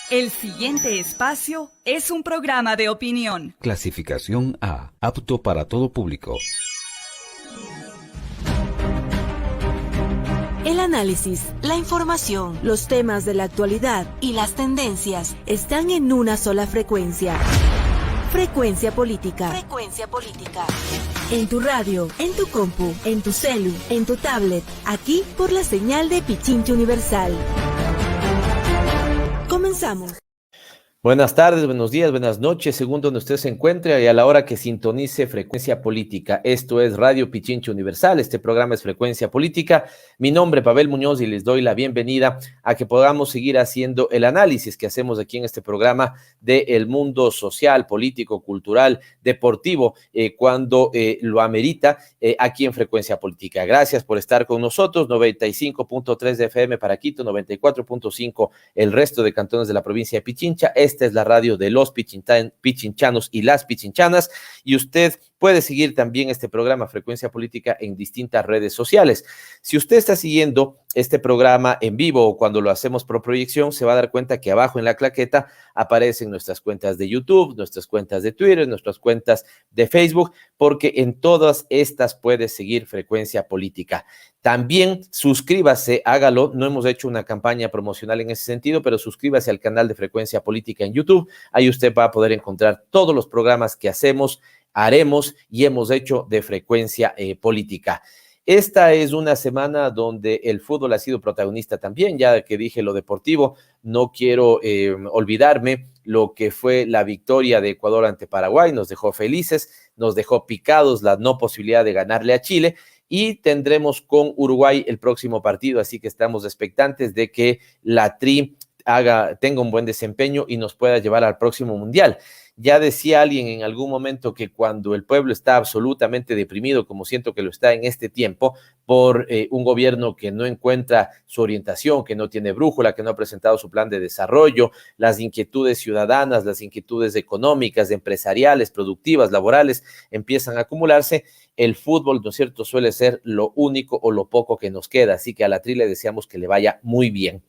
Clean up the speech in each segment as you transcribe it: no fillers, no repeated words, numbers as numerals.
El siguiente espacio es un programa de opinión. Clasificación A, apto para todo público. El análisis, la información, los temas de la actualidad y las tendencias están en una sola frecuencia. Frecuencia Política. Frecuencia Política. En tu radio, en tu compu, en tu celu, en tu tablet, aquí por la señal de Pichincha Universal. Comenzamos. Buenas tardes, buenos días, buenas noches, según donde usted se encuentre y a la hora que sintonice Frecuencia Política. Esto es Radio Pichincha Universal, este programa es Frecuencia Política. Mi nombre es Pavel Muñoz y les doy la bienvenida a que podamos seguir haciendo el análisis que hacemos aquí en este programa del mundo social, político, cultural, deportivo, cuando lo amerita aquí en Frecuencia Política. Gracias por estar con nosotros, 95.3 de FM para Quito, 94.5 el resto de cantones de la provincia de Pichincha. Esta es la radio de los pichinchanos y las pichinchanas, y usted puede seguir también este programa Frecuencia Política en distintas redes sociales. Si usted está siguiendo este programa en vivo o cuando lo hacemos por proyección, se va a dar cuenta que abajo en la claqueta aparecen nuestras cuentas de YouTube, nuestras cuentas de Twitter, nuestras cuentas de Facebook, porque en todas estas puede seguir Frecuencia Política. También suscríbase, hágalo, no hemos hecho una campaña promocional en ese sentido, pero suscríbase al canal de Frecuencia Política en YouTube. Ahí usted va a poder encontrar todos los programas que hacemos, haremos y hemos hecho de Frecuencia Política. Esta es una semana donde el fútbol ha sido protagonista también, ya que dije lo deportivo, no quiero olvidarme lo que fue la victoria de Ecuador ante Paraguay, nos dejó felices, nos dejó picados la no posibilidad de ganarle a Chile, y tendremos con Uruguay el próximo partido, así que estamos expectantes de que la Tri tenga un buen desempeño y nos pueda llevar al próximo Mundial. Ya decía alguien en algún momento que cuando el pueblo está absolutamente deprimido, como siento que lo está en este tiempo, por un gobierno que no encuentra su orientación, que no tiene brújula, que no ha presentado su plan de desarrollo, las inquietudes ciudadanas, las inquietudes económicas, empresariales, productivas, laborales, empiezan a acumularse. El fútbol, ¿no es cierto?, suele ser lo único o lo poco que nos queda, así que a la Tri le deseamos que le vaya muy bien.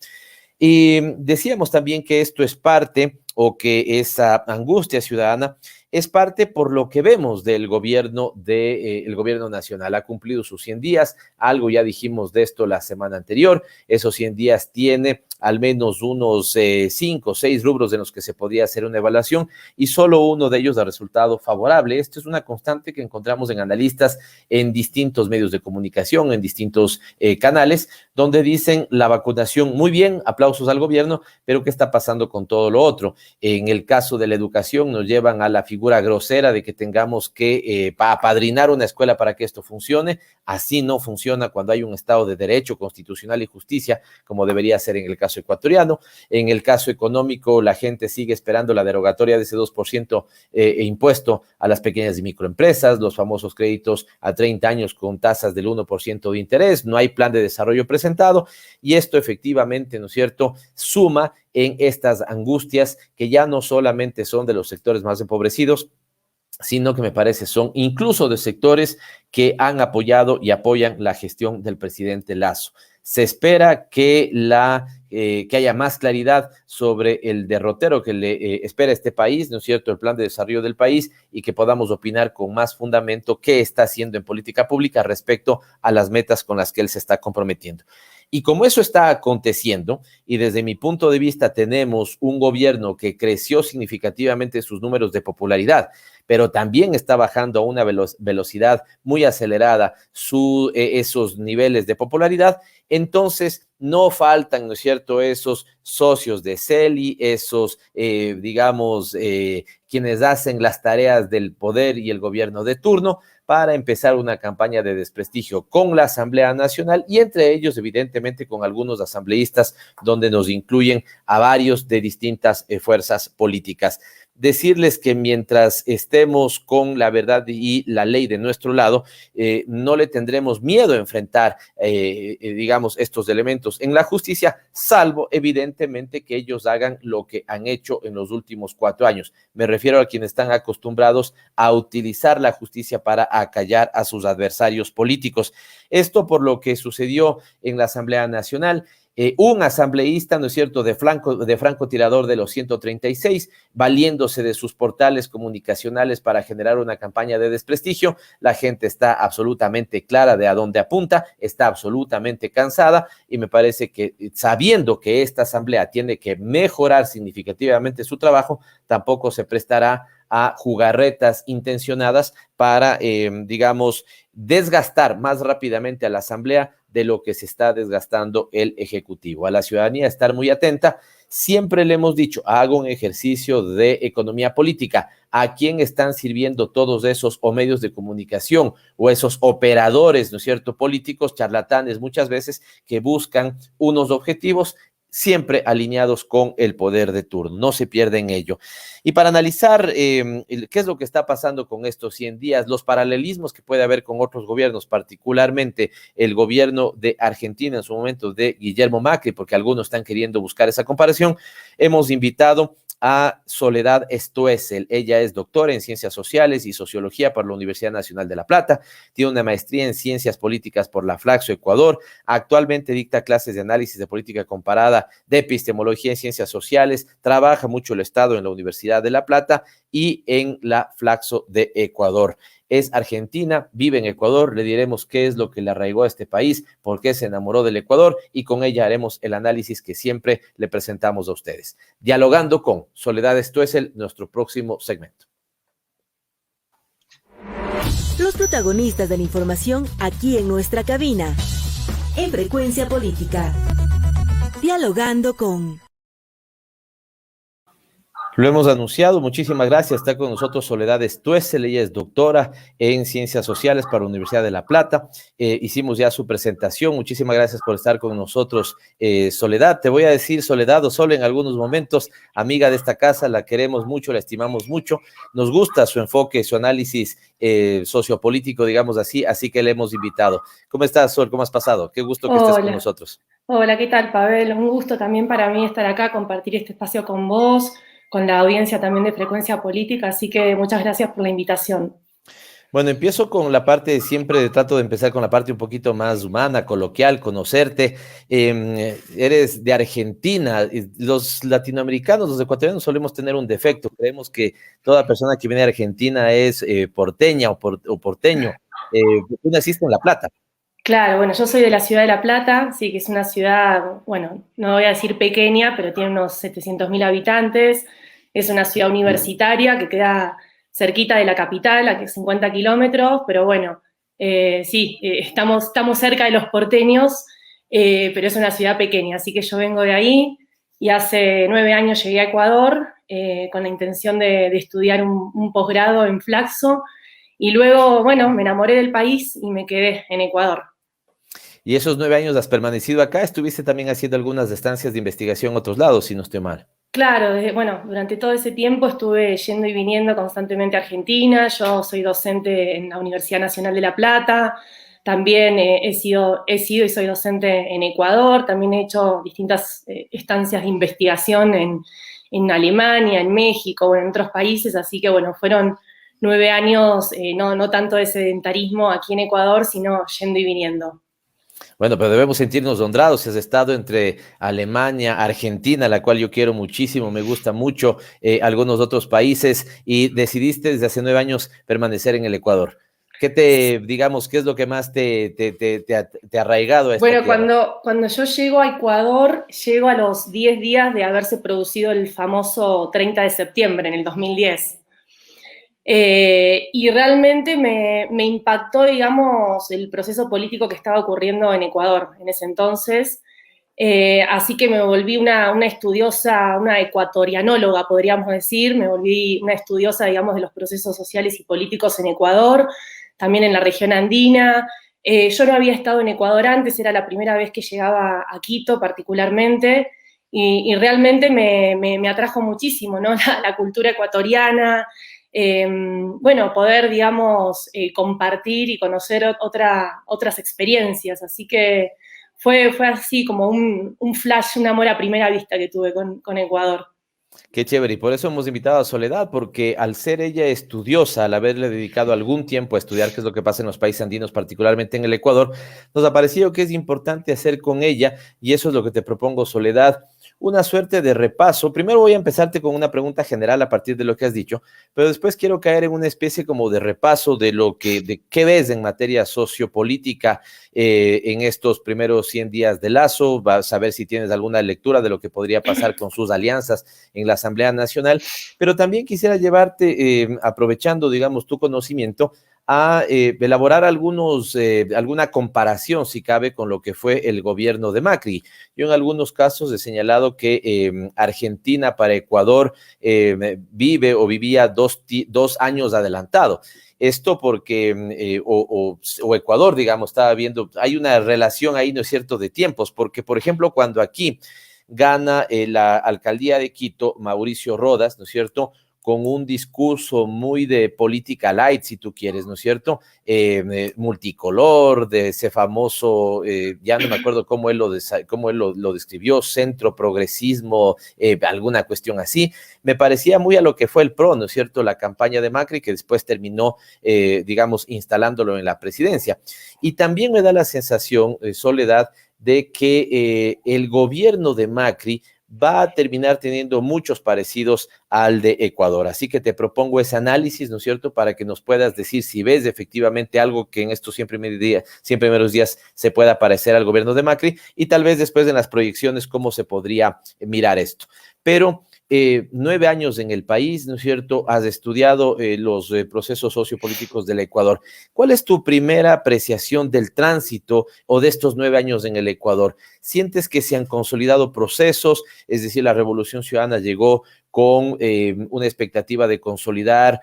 Y decíamos también que esto es parte, o que esa angustia ciudadana es parte por lo que vemos del gobierno el gobierno nacional. Ha cumplido sus 100 días, algo ya dijimos de esto la semana anterior. Esos 100 días tiene al menos unos 5 o 6 rubros en los que se podría hacer una evaluación y solo uno de ellos da resultado favorable. Esto es una constante que encontramos en analistas en distintos medios de comunicación, en distintos canales, donde dicen la vacunación muy bien, aplausos al gobierno, pero ¿qué está pasando con todo lo otro? En el caso de la educación nos llevan a la figura grosera de que tengamos que apadrinar una escuela para que esto funcione. Así no funciona cuando hay un Estado de Derecho constitucional y justicia, como debería ser en el caso ecuatoriano. En el caso económico, la gente sigue esperando la derogatoria de ese 2% impuesto a las pequeñas y microempresas, los famosos créditos a 30 años con tasas del 1% de interés. No hay plan de desarrollo presentado y esto efectivamente, ¿no es cierto?, suma en estas angustias que ya no solamente son de los sectores más empobrecidos, sino que me parece son incluso de sectores que han apoyado y apoyan la gestión del presidente Lasso. Se espera que haya más claridad sobre el derrotero que le espera a este país, ¿no es cierto?, el plan de desarrollo del país, y que podamos opinar con más fundamento qué está haciendo en política pública respecto a las metas con las que él se está comprometiendo. Y como eso está aconteciendo, y desde mi punto de vista tenemos un gobierno que creció significativamente sus números de popularidad, pero también está bajando a una velocidad muy acelerada esos niveles de popularidad, entonces no faltan, ¿no es cierto?, esos socios de Celi, esos, quienes hacen las tareas del poder y el gobierno de turno para empezar una campaña de desprestigio con la Asamblea Nacional y entre ellos, evidentemente, con algunos asambleístas donde nos incluyen a varios de distintas fuerzas políticas. Decirles que mientras estemos con la verdad y la ley de nuestro lado, no le tendremos miedo a enfrentar, estos elementos en la justicia, salvo evidentemente que ellos hagan lo que han hecho en los últimos 4 años. Me refiero a quienes están acostumbrados a utilizar la justicia para acallar a sus adversarios políticos. Esto por lo que sucedió en la Asamblea Nacional. un asambleísta, ¿no es cierto?, de francotirador de los 136, valiéndose de sus portales comunicacionales para generar una campaña de desprestigio. La gente está absolutamente clara de a dónde apunta, está absolutamente cansada y me parece que sabiendo que esta asamblea tiene que mejorar significativamente su trabajo, tampoco se prestará a jugarretas intencionadas para, digamos, desgastar más rápidamente a la Asamblea de lo que se está desgastando el Ejecutivo. A la ciudadanía estar muy atenta. Siempre le hemos dicho, haga un ejercicio de economía política. ¿A quién están sirviendo todos esos o medios de comunicación o esos operadores, ¿no es cierto?, políticos, charlatanes muchas veces, que buscan unos objetivos siempre alineados con el poder de turno, no se pierde en ello. Y para analizar qué es lo que está pasando con estos 100 días, los paralelismos que puede haber con otros gobiernos, particularmente el gobierno de Argentina en su momento de Guillermo Macri, porque algunos están queriendo buscar esa comparación, hemos invitado a Soledad Stoessel. Ella es doctora en Ciencias Sociales y Sociología por la Universidad Nacional de La Plata, tiene una maestría en Ciencias Políticas por la Flaxo, Ecuador, actualmente dicta clases de análisis de política comparada, de epistemología en Ciencias Sociales, trabaja mucho el Estado en la Universidad de La Plata y en la Flaxo de Ecuador. Es argentina, vive en Ecuador, le diremos qué es lo que le arraigó a este país, por qué se enamoró del Ecuador y con ella haremos el análisis que siempre le presentamos a ustedes. Dialogando con Soledad Stoessel, nuestro próximo segmento. Los protagonistas de la información aquí en nuestra cabina, en Frecuencia Política. Dialogando con... Lo hemos anunciado, muchísimas gracias. Está con nosotros Soledad Stoessel, ella es doctora en Ciencias Sociales para la Universidad de La Plata. Hicimos ya su presentación, muchísimas gracias por estar con nosotros, Soledad. Te voy a decir Soledad o Sol en algunos momentos, amiga de esta casa, la queremos mucho, la estimamos mucho, nos gusta su enfoque, su análisis sociopolítico, digamos así que le hemos invitado. ¿Cómo estás, Sol? ¿Cómo has pasado? Qué gusto que estés con nosotros. Hola, ¿qué tal, Pavel? Un gusto también para mí estar acá, compartir este espacio con vos, con la audiencia también de Frecuencia Política, así que muchas gracias por la invitación. Bueno, empiezo con la parte, siempre trato de empezar con la parte un poquito más humana, coloquial, conocerte. Eres de Argentina. Los latinoamericanos, los ecuatorianos solemos tener un defecto. Creemos que toda persona que viene de Argentina es porteña o porteño. Tú naciste en La Plata. Claro, bueno, yo soy de la ciudad de La Plata, sí, que es una ciudad, bueno, no voy a decir pequeña, pero tiene unos 700.000 habitantes. Es una ciudad universitaria que queda cerquita de la capital, a 50 kilómetros, pero bueno, sí, estamos cerca de los porteños, pero es una ciudad pequeña, así que yo vengo de ahí y hace 9 años llegué a Ecuador con la intención de estudiar un posgrado en Flaxo y luego, bueno, me enamoré del país y me quedé en Ecuador. Y esos 9 años has permanecido acá, estuviste también haciendo algunas estancias de investigación en otros lados, si no estoy mal. Claro, bueno, durante todo ese tiempo estuve yendo y viniendo constantemente a Argentina. Yo soy docente en la Universidad Nacional de La Plata, también he sido y soy docente en Ecuador, también he hecho distintas estancias de investigación en Alemania, en México, bueno, en otros países, así que bueno, fueron 9 años, no tanto de sedentarismo aquí en Ecuador, sino yendo y viniendo. Bueno, pero debemos sentirnos honrados. Has estado entre Alemania, Argentina, la cual yo quiero muchísimo, me gusta mucho, algunos otros países, y decidiste desde hace 9 años permanecer en el Ecuador. Digamos, qué es lo que más te ha arraigado a esta tierra? Cuando yo llego a Ecuador, llego a los 10 días de haberse producido el famoso 30 de septiembre en el 2010. Y realmente me impactó, digamos, el proceso político que estaba ocurriendo en Ecuador en ese entonces. Así que me volví una estudiosa, una ecuatorianóloga, podríamos decir. Me volví una estudiosa, digamos, de los procesos sociales y políticos en Ecuador, también en la región andina. Yo no había estado en Ecuador antes, era la primera vez que llegaba a Quito particularmente, y realmente me atrajo muchísimo, ¿no? La cultura ecuatoriana. Bueno, poder, digamos, compartir y conocer otras experiencias. Así que fue así como un flash, un amor a primera vista que tuve con Ecuador. Qué chévere, y por eso hemos invitado a Soledad, porque al ser ella estudiosa, al haberle dedicado algún tiempo a estudiar qué es lo que pasa en los países andinos, particularmente en el Ecuador, nos ha parecido que es importante hacer con ella, y eso es lo que te propongo, Soledad, una suerte de repaso. Primero voy a empezarte con una pregunta general a partir de lo que has dicho, pero después quiero caer en una especie como de repaso de qué ves en materia sociopolítica en estos primeros 100 días de Lasso. Vas a ver si tienes alguna lectura de lo que podría pasar con sus alianzas en la Asamblea Nacional, pero también quisiera llevarte, aprovechando, digamos, tu conocimiento, a elaborar alguna comparación, si cabe, con lo que fue el gobierno de Macri. Yo en algunos casos he señalado que Argentina para Ecuador vive o vivía 2 años adelantado. Esto porque, o Ecuador, digamos, estaba viendo, hay una relación ahí, ¿no es cierto?, de tiempos, porque, por ejemplo, cuando aquí gana la alcaldía de Quito, Mauricio Rodas, ¿no es cierto?, con un discurso muy de política light, si tú quieres, ¿no es cierto?, multicolor, de ese famoso, ya no me acuerdo cómo él lo describió, centro progresismo, alguna cuestión así. Me parecía muy a lo que fue el PRO, ¿no es cierto?, la campaña de Macri, que después terminó, digamos, instalándolo en la presidencia. Y también me da la sensación, Soledad, de que el gobierno de Macri va a terminar teniendo muchos parecidos al de Ecuador. Así que te propongo ese análisis, ¿no es cierto?, para que nos puedas decir si ves efectivamente algo que en estos 100 primeros días se pueda parecer al gobierno de Macri, y tal vez después en las proyecciones cómo se podría mirar esto. Pero 9 años en el país, ¿no es cierto?, has estudiado los procesos sociopolíticos del Ecuador. ¿Cuál es tu primera apreciación del tránsito o de estos 9 años en el Ecuador? ¿Sientes que se han consolidado procesos? Es decir, la Revolución Ciudadana llegó con una expectativa de consolidar,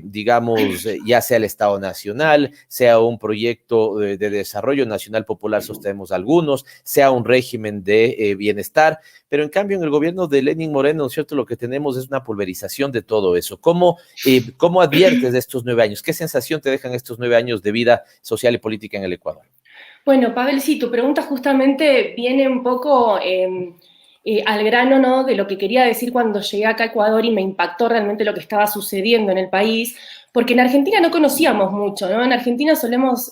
digamos, ya sea el Estado Nacional, sea un proyecto de desarrollo nacional popular, sostenemos algunos, sea un régimen de bienestar, pero en cambio en el gobierno de Lenín Moreno, ¿no es cierto?, lo que tenemos es una pulverización de todo eso. ¿Cómo adviertes de estos 9 años? ¿Qué sensación te dejan estos 9 años de vida social y política en el Ecuador? Bueno, Pavel, sí, tu pregunta justamente viene un poco al grano, ¿no?, de lo que quería decir cuando llegué acá a Ecuador y me impactó realmente lo que estaba sucediendo en el país, porque en Argentina no conocíamos mucho, ¿no? En Argentina nos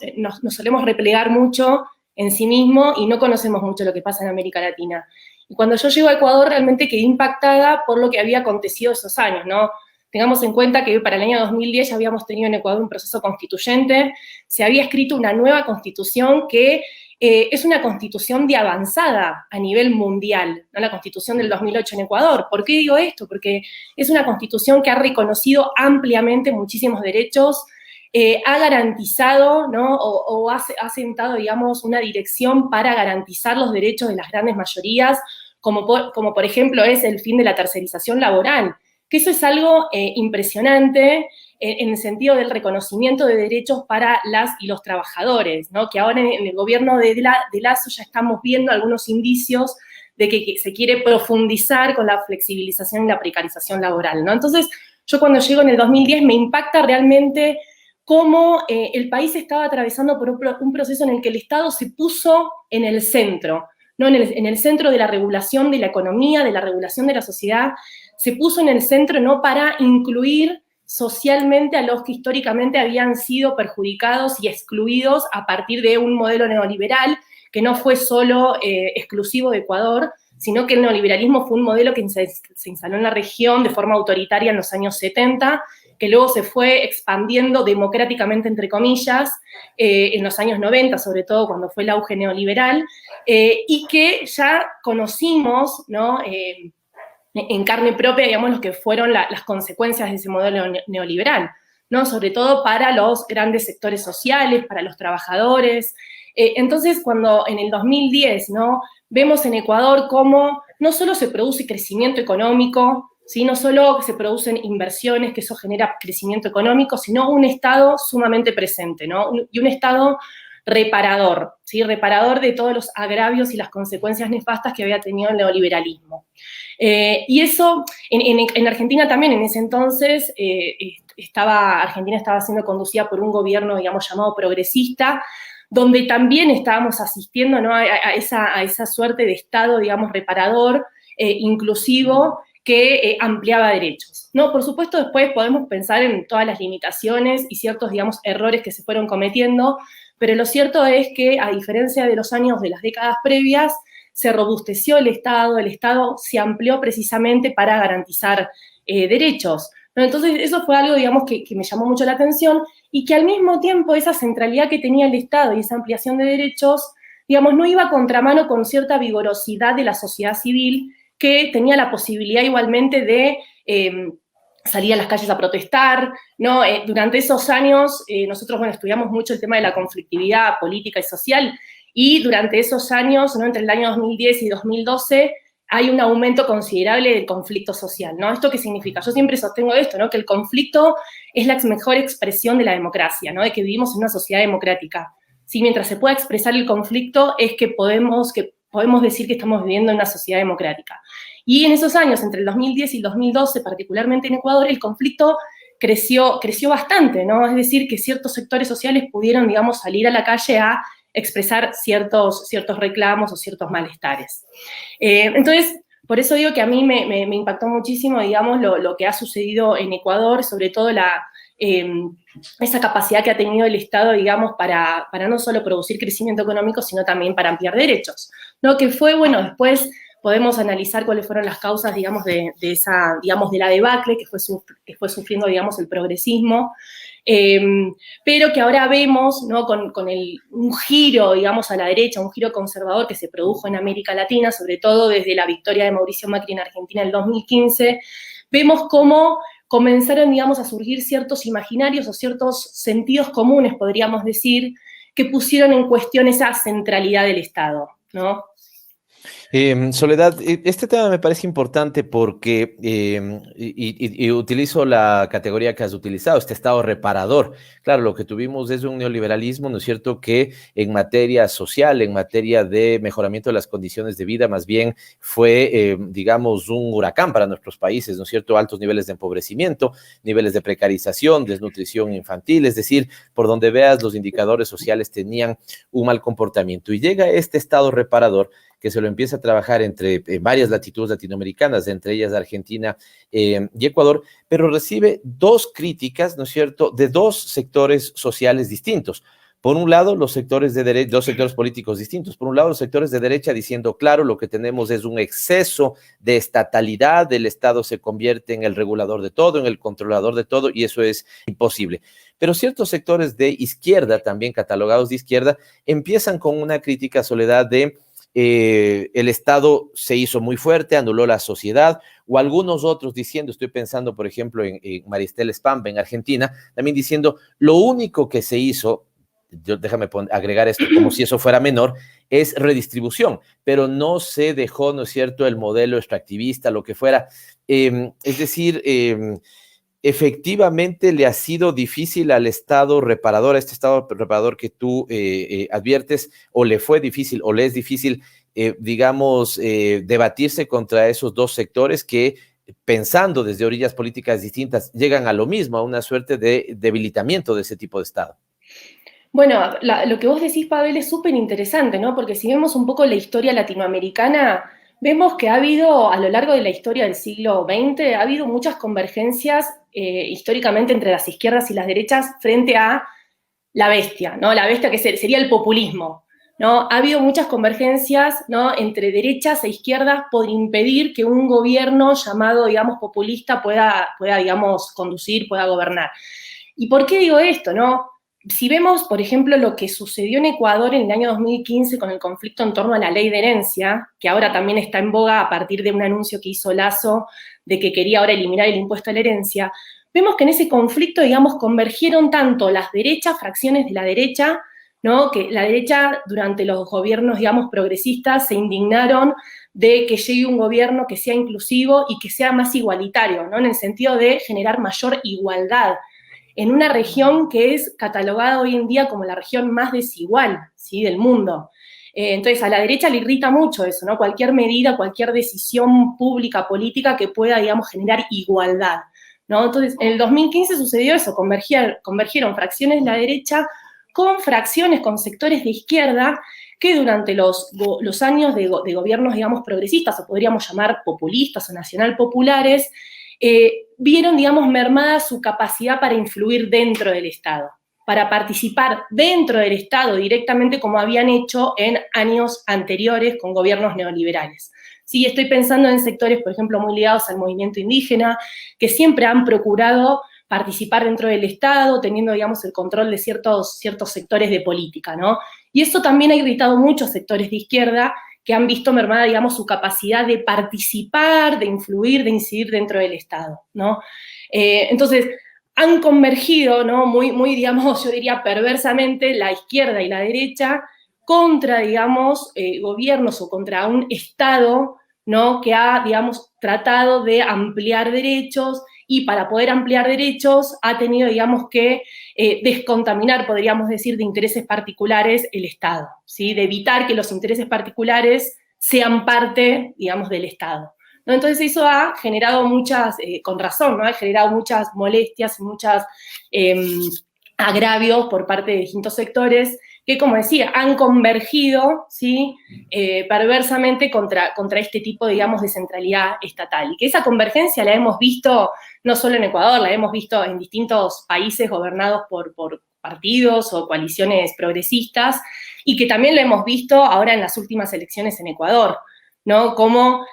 solemos replegar mucho en sí mismo y no conocemos mucho lo que pasa en América Latina. Y cuando yo llego a Ecuador realmente quedé impactada por lo que había acontecido esos años, ¿no? Tengamos en cuenta que para el año 2010 ya habíamos tenido en Ecuador un proceso constituyente, se había escrito una nueva constitución que es una constitución de avanzada a nivel mundial, ¿no?, la constitución del 2008 en Ecuador. ¿Por qué digo esto? Porque es una constitución que ha reconocido ampliamente muchísimos derechos, ha garantizado, ¿no?, o ha sentado, digamos, una dirección para garantizar los derechos de las grandes mayorías, como por ejemplo es el fin de la tercerización laboral, que eso es algo impresionante en el sentido del reconocimiento de derechos para las y los trabajadores, ¿no?, que ahora en el gobierno de Lasso ya estamos viendo algunos indicios de que se quiere profundizar con la flexibilización y la precarización laboral, ¿no? Entonces, yo cuando llego en el 2010 me impacta realmente cómo el país estaba atravesando por un proceso en el que el Estado se puso en el centro, ¿no?, en el centro de la regulación de la economía, de la regulación de la sociedad, se puso en el centro, ¿no?, para incluir socialmente a los que históricamente habían sido perjudicados y excluidos a partir de un modelo neoliberal que no fue solo exclusivo de Ecuador, sino que el neoliberalismo fue un modelo que se instaló en la región de forma autoritaria en los años 70, que luego se fue expandiendo democráticamente, entre comillas, en los años 90, sobre todo cuando fue el auge neoliberal, y que ya conocimos, ¿no?, en carne propia, digamos, lo que fueron las consecuencias de ese modelo neoliberal, ¿no?, sobre todo para los grandes sectores sociales, para los trabajadores. Entonces, cuando en el 2010, ¿no?, vemos en Ecuador cómo no solo se produce crecimiento económico, ¿sí?, no solo se producen inversiones, que eso genera crecimiento económico, sino un Estado sumamente presente, ¿no?, y un Estado reparador, ¿sí?, reparador de todos los agravios y las consecuencias nefastas que había tenido el neoliberalismo. Y eso, en Argentina también, en ese entonces, Argentina estaba siendo conducida por un gobierno, digamos, llamado progresista, donde también estábamos asistiendo, ¿no?, a esa suerte de Estado, digamos, reparador, inclusivo, que ampliaba derechos, ¿no? Por supuesto, después podemos pensar en todas las limitaciones y ciertos, digamos, errores que se fueron cometiendo, pero lo cierto es que, a diferencia de los años de las décadas previas, se robusteció el Estado se amplió precisamente para garantizar derechos, ¿no? Entonces, eso fue algo, digamos, que me llamó mucho la atención y que al mismo tiempo esa centralidad que tenía el Estado y esa ampliación de derechos, digamos, no iba a contramano con cierta vigorosidad de la sociedad civil, que tenía la posibilidad igualmente de salir a las calles a protestar, ¿no? Durante esos años nosotros, bueno, estudiamos mucho el tema de la conflictividad política y social, y durante esos años, ¿no? Entre el año 2010 y 2012, hay un aumento considerable del conflicto social, ¿no? ¿Esto qué significa? Yo siempre sostengo esto, ¿no? Que el conflicto es la mejor expresión de la democracia, ¿no? De que vivimos en una sociedad democrática. ¿Sí? Mientras se pueda expresar el conflicto es que podemos decir que estamos viviendo en una sociedad democrática. Y en esos años, entre el 2010 y el 2012, particularmente en Ecuador, el conflicto creció bastante, ¿no? Es decir, que ciertos sectores sociales pudieron, digamos, salir a la calle a expresar ciertos reclamos o ciertos malestares. Entonces, por eso digo que a mí me impactó muchísimo, digamos, lo que ha sucedido en Ecuador, sobre todo esa capacidad que ha tenido el Estado, digamos, para no solo producir crecimiento económico, sino también para ampliar derechos, ¿no? Que fue, bueno, después podemos analizar cuáles fueron las causas, digamos, de la debacle que fue sufriendo, digamos, el progresismo, pero que ahora vemos, ¿no? con un giro, digamos, a la derecha, un giro conservador que se produjo en América Latina, sobre todo desde la victoria de Mauricio Macri en Argentina en el 2015, vemos cómo comenzaron, digamos, a surgir ciertos imaginarios o ciertos sentidos comunes, podríamos decir, que pusieron en cuestión esa centralidad del Estado, ¿no? Soledad, este tema me parece importante porque, y utilizo la categoría que has utilizado, este Estado reparador. Claro, lo que tuvimos es un neoliberalismo, ¿no es cierto?, que en materia social, en materia de mejoramiento de las condiciones de vida, más bien fue, digamos, un huracán para nuestros países, ¿no es cierto?, altos niveles de empobrecimiento, niveles de precarización, desnutrición infantil, es decir, por donde veas, los indicadores sociales tenían un mal comportamiento. Y llega este Estado reparador que se lo empieza a trabajar entre varias latitudes latinoamericanas, entre ellas Argentina y Ecuador, pero recibe dos críticas, ¿no es cierto?, de dos sectores sociales distintos. Por un lado, dos sectores políticos distintos. Por un lado, los sectores de derecha diciendo, claro, lo que tenemos es un exceso de estatalidad, el Estado se convierte en el regulador de todo, en el controlador de todo, y eso es imposible. Pero ciertos sectores de izquierda, también catalogados de izquierda, empiezan con una crítica, Soledad, de el Estado se hizo muy fuerte, anuló la sociedad, o algunos otros diciendo, estoy pensando, por ejemplo, en Maristel Spambe en Argentina, también diciendo, lo único que se hizo, déjame agregar esto como si eso fuera menor, es redistribución, pero no se dejó, ¿no es cierto?, el modelo extractivista, lo que fuera. Es decir, efectivamente le ha sido difícil al Estado reparador, a este Estado reparador que tú adviertes, o le fue difícil, o le es difícil, digamos, debatirse contra esos dos sectores que, pensando desde orillas políticas distintas, llegan a lo mismo, a una suerte de debilitamiento de ese tipo de Estado. Bueno, lo que vos decís, Pavel, es súper interesante, ¿no? Porque si vemos un poco la historia latinoamericana, vemos que ha habido, a lo largo de la historia del siglo XX, ha habido muchas convergencias históricamente entre las izquierdas y las derechas frente a la bestia, ¿no? La bestia que sería el populismo, ¿no? Ha habido muchas convergencias, ¿no?, entre derechas e izquierdas por impedir que un gobierno llamado, digamos, populista pueda, digamos, conducir, pueda gobernar. ¿Y por qué digo esto, no? Si vemos, por ejemplo, lo que sucedió en Ecuador en el año 2015 con el conflicto en torno a la ley de herencia, que ahora también está en boga a partir de un anuncio que hizo Lasso de que quería ahora eliminar el impuesto a la herencia, vemos que en ese conflicto, digamos, convergieron tanto las derechas, fracciones de la derecha, ¿no?, que la derecha durante los gobiernos, digamos, progresistas se indignaron de que llegue un gobierno que sea inclusivo y que sea más igualitario, ¿no?, en el sentido de generar mayor igualdad en una región que es catalogada hoy en día como la región más desigual, ¿sí?, del mundo. Entonces, a la derecha le irrita mucho eso, ¿no? Cualquier medida, cualquier decisión pública, política que pueda, digamos, generar igualdad, ¿no? Entonces, en el 2015 sucedió eso, convergieron fracciones de la derecha con fracciones, con sectores de izquierda que durante los años de gobiernos, digamos, progresistas, o podríamos llamar populistas o nacional populares, vieron, digamos, mermada su capacidad para influir dentro del Estado, para participar dentro del Estado directamente como habían hecho en años anteriores con gobiernos neoliberales. Sí, estoy pensando en sectores, por ejemplo, muy ligados al movimiento indígena, que siempre han procurado participar dentro del Estado, teniendo, digamos, el control de ciertos sectores de política, ¿no? Y eso también ha irritado muchos sectores de izquierda que han visto mermada, digamos, su capacidad de participar, de influir, de incidir dentro del Estado, ¿no? Entonces, han convergido, ¿no? Muy, digamos, yo diría perversamente, la izquierda y la derecha contra, digamos, gobiernos o contra un Estado, ¿no? Que ha, digamos, tratado de ampliar derechos y para poder ampliar derechos ha tenido, digamos, que descontaminar, podríamos decir, de intereses particulares el Estado, ¿sí? De evitar que los intereses particulares sean parte, digamos, del Estado, ¿no? Entonces eso ha generado muchas, con razón, ¿no? Ha generado muchas molestias y muchos agravios por parte de distintos sectores que, como decía, han convergido, ¿sí? Perversamente contra este tipo, digamos, de centralidad estatal. Y que esa convergencia la hemos visto no solo en Ecuador, la hemos visto en distintos países gobernados por partidos o coaliciones progresistas, y que también la hemos visto ahora en las últimas elecciones en Ecuador, ¿no? Como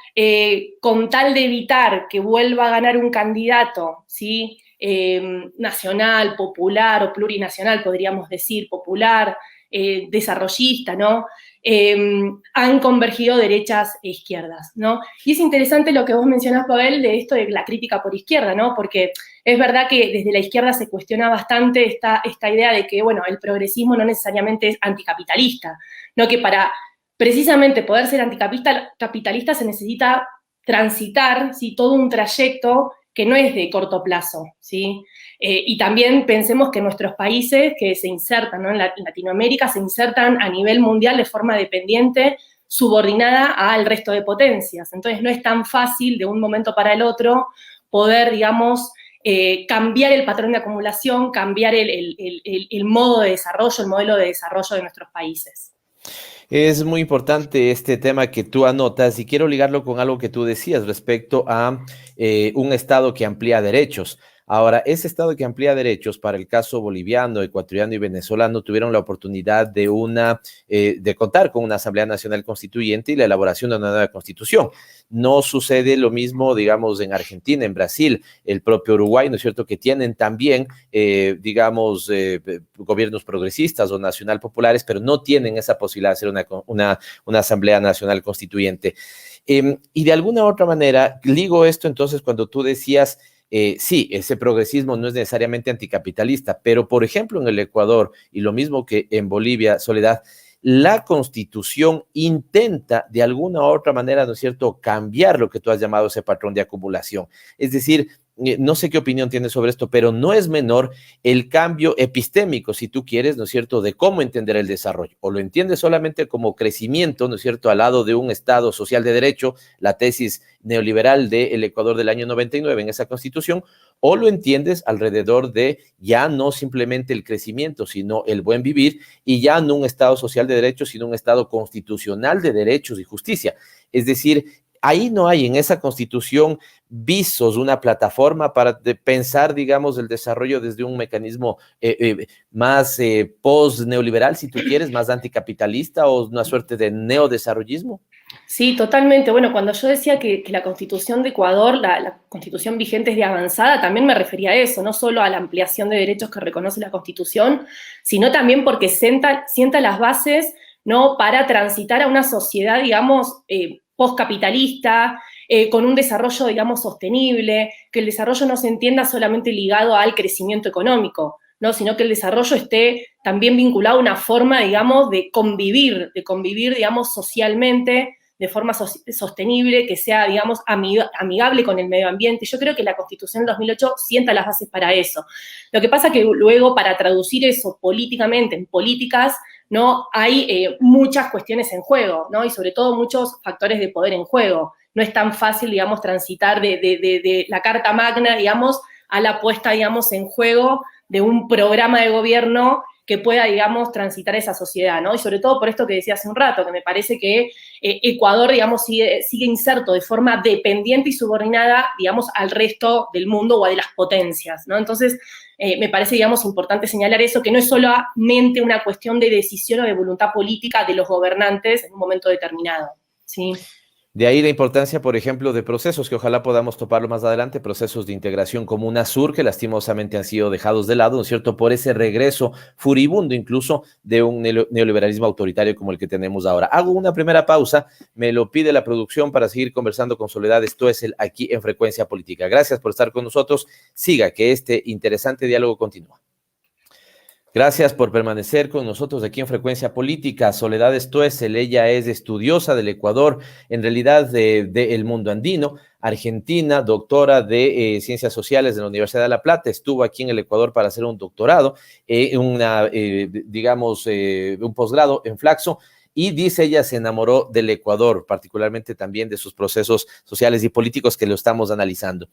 con tal de evitar que vuelva a ganar un candidato, ¿sí? Nacional, popular o plurinacional, podríamos decir, popular, desarrollista, ¿no? Han convergido derechas e izquierdas, ¿no? Y es interesante lo que vos mencionás, Pavel, de esto de la crítica por izquierda, ¿no? Porque es verdad que desde la izquierda se cuestiona bastante esta idea de que, bueno, el progresismo no necesariamente es anticapitalista, ¿no? Que para precisamente poder ser anticapitalista se necesita transitar, ¿sí? Todo un trayecto que no es de corto plazo, ¿sí? Y también pensemos que nuestros países que se insertan, ¿no? En Latinoamérica se insertan a nivel mundial de forma dependiente, subordinada al resto de potencias. Entonces no es tan fácil de un momento para el otro poder, digamos, cambiar el patrón de acumulación, cambiar el modo de desarrollo, el modelo de desarrollo de nuestros países. Es muy importante este tema que tú anotas y quiero ligarlo con algo que tú decías respecto a un Estado que amplía derechos. Ahora, ese Estado que amplía derechos, para el caso boliviano, ecuatoriano y venezolano, tuvieron la oportunidad de contar con una Asamblea Nacional Constituyente y la elaboración de una nueva Constitución. No sucede lo mismo, digamos, en Argentina, en Brasil, el propio Uruguay, ¿no es cierto?, que tienen también, gobiernos progresistas o nacional populares, pero no tienen esa posibilidad de hacer una Asamblea Nacional Constituyente. Y de alguna u otra manera, ligo esto entonces cuando tú decías, sí, ese progresismo no es necesariamente anticapitalista, pero por ejemplo en el Ecuador, y lo mismo que en Bolivia, Soledad, la Constitución intenta de alguna u otra manera, ¿no es cierto?, cambiar lo que tú has llamado ese patrón de acumulación. Es decir, no sé qué opinión tienes sobre esto, pero no es menor el cambio epistémico, si tú quieres, ¿no es cierto?, de cómo entender el desarrollo. O lo entiendes solamente como crecimiento, ¿no es cierto?, al lado de un Estado social de derecho, la tesis neoliberal del Ecuador del año 99 en esa Constitución, o lo entiendes alrededor de ya no simplemente el crecimiento, sino el buen vivir, y ya no un Estado social de derecho, sino un Estado constitucional de derechos y justicia. Es decir, ahí no hay en esa Constitución visos, una plataforma para pensar, digamos, el desarrollo desde un mecanismo más post-neoliberal, si tú quieres, más anticapitalista o una suerte de neodesarrollismo. Sí, totalmente. Bueno, cuando yo decía que la Constitución de Ecuador, la Constitución vigente es de avanzada, también me refería a eso, no solo a la ampliación de derechos que reconoce la Constitución, sino también porque sienta las bases, ¿no?, para transitar a una sociedad, digamos, postcapitalista, con un desarrollo, digamos, sostenible, que el desarrollo no se entienda solamente ligado al crecimiento económico, ¿no?, sino que el desarrollo esté también vinculado a una forma, digamos, de convivir, digamos, socialmente, de forma sostenible, que sea, digamos, amigable con el medio ambiente. Yo creo que la Constitución del 2008 sienta las bases para eso. Lo que pasa que luego, para traducir eso políticamente en políticas, ¿no?, hay muchas cuestiones en juego, ¿no?, y sobre todo muchos factores de poder en juego. No es tan fácil, digamos, transitar de la Carta Magna, digamos, a la puesta, digamos, en juego de un programa de gobierno que pueda, digamos, transitar esa sociedad, ¿no? Y sobre todo por esto que decía hace un rato, que me parece que Ecuador, digamos, sigue inserto de forma dependiente y subordinada, digamos, al resto del mundo o a de las potencias, ¿no? Entonces, me parece, digamos, importante señalar eso, que no es solamente una cuestión de decisión o de voluntad política de los gobernantes en un momento determinado, ¿sí? De ahí la importancia, por ejemplo, de procesos que ojalá podamos toparlo más adelante, procesos de integración como UNASUR, que lastimosamente han sido dejados de lado, ¿no es cierto?, por ese regreso furibundo incluso de un neoliberalismo autoritario como el que tenemos ahora. Hago una primera pausa, me lo pide la producción para seguir conversando con Soledad Stoessel aquí en Frecuencia Política. Gracias por estar con nosotros. Siga, que este interesante diálogo continúa. Gracias por permanecer con nosotros aquí en Frecuencia Política. Soledad Stoessel, ella es estudiosa del Ecuador, en realidad del mundo andino, argentina, doctora de Ciencias Sociales de la Universidad de La Plata. Estuvo aquí en el Ecuador para hacer un doctorado, un posgrado en Flaxo. Y dice ella, se enamoró del Ecuador, particularmente también de sus procesos sociales y políticos que lo estamos analizando.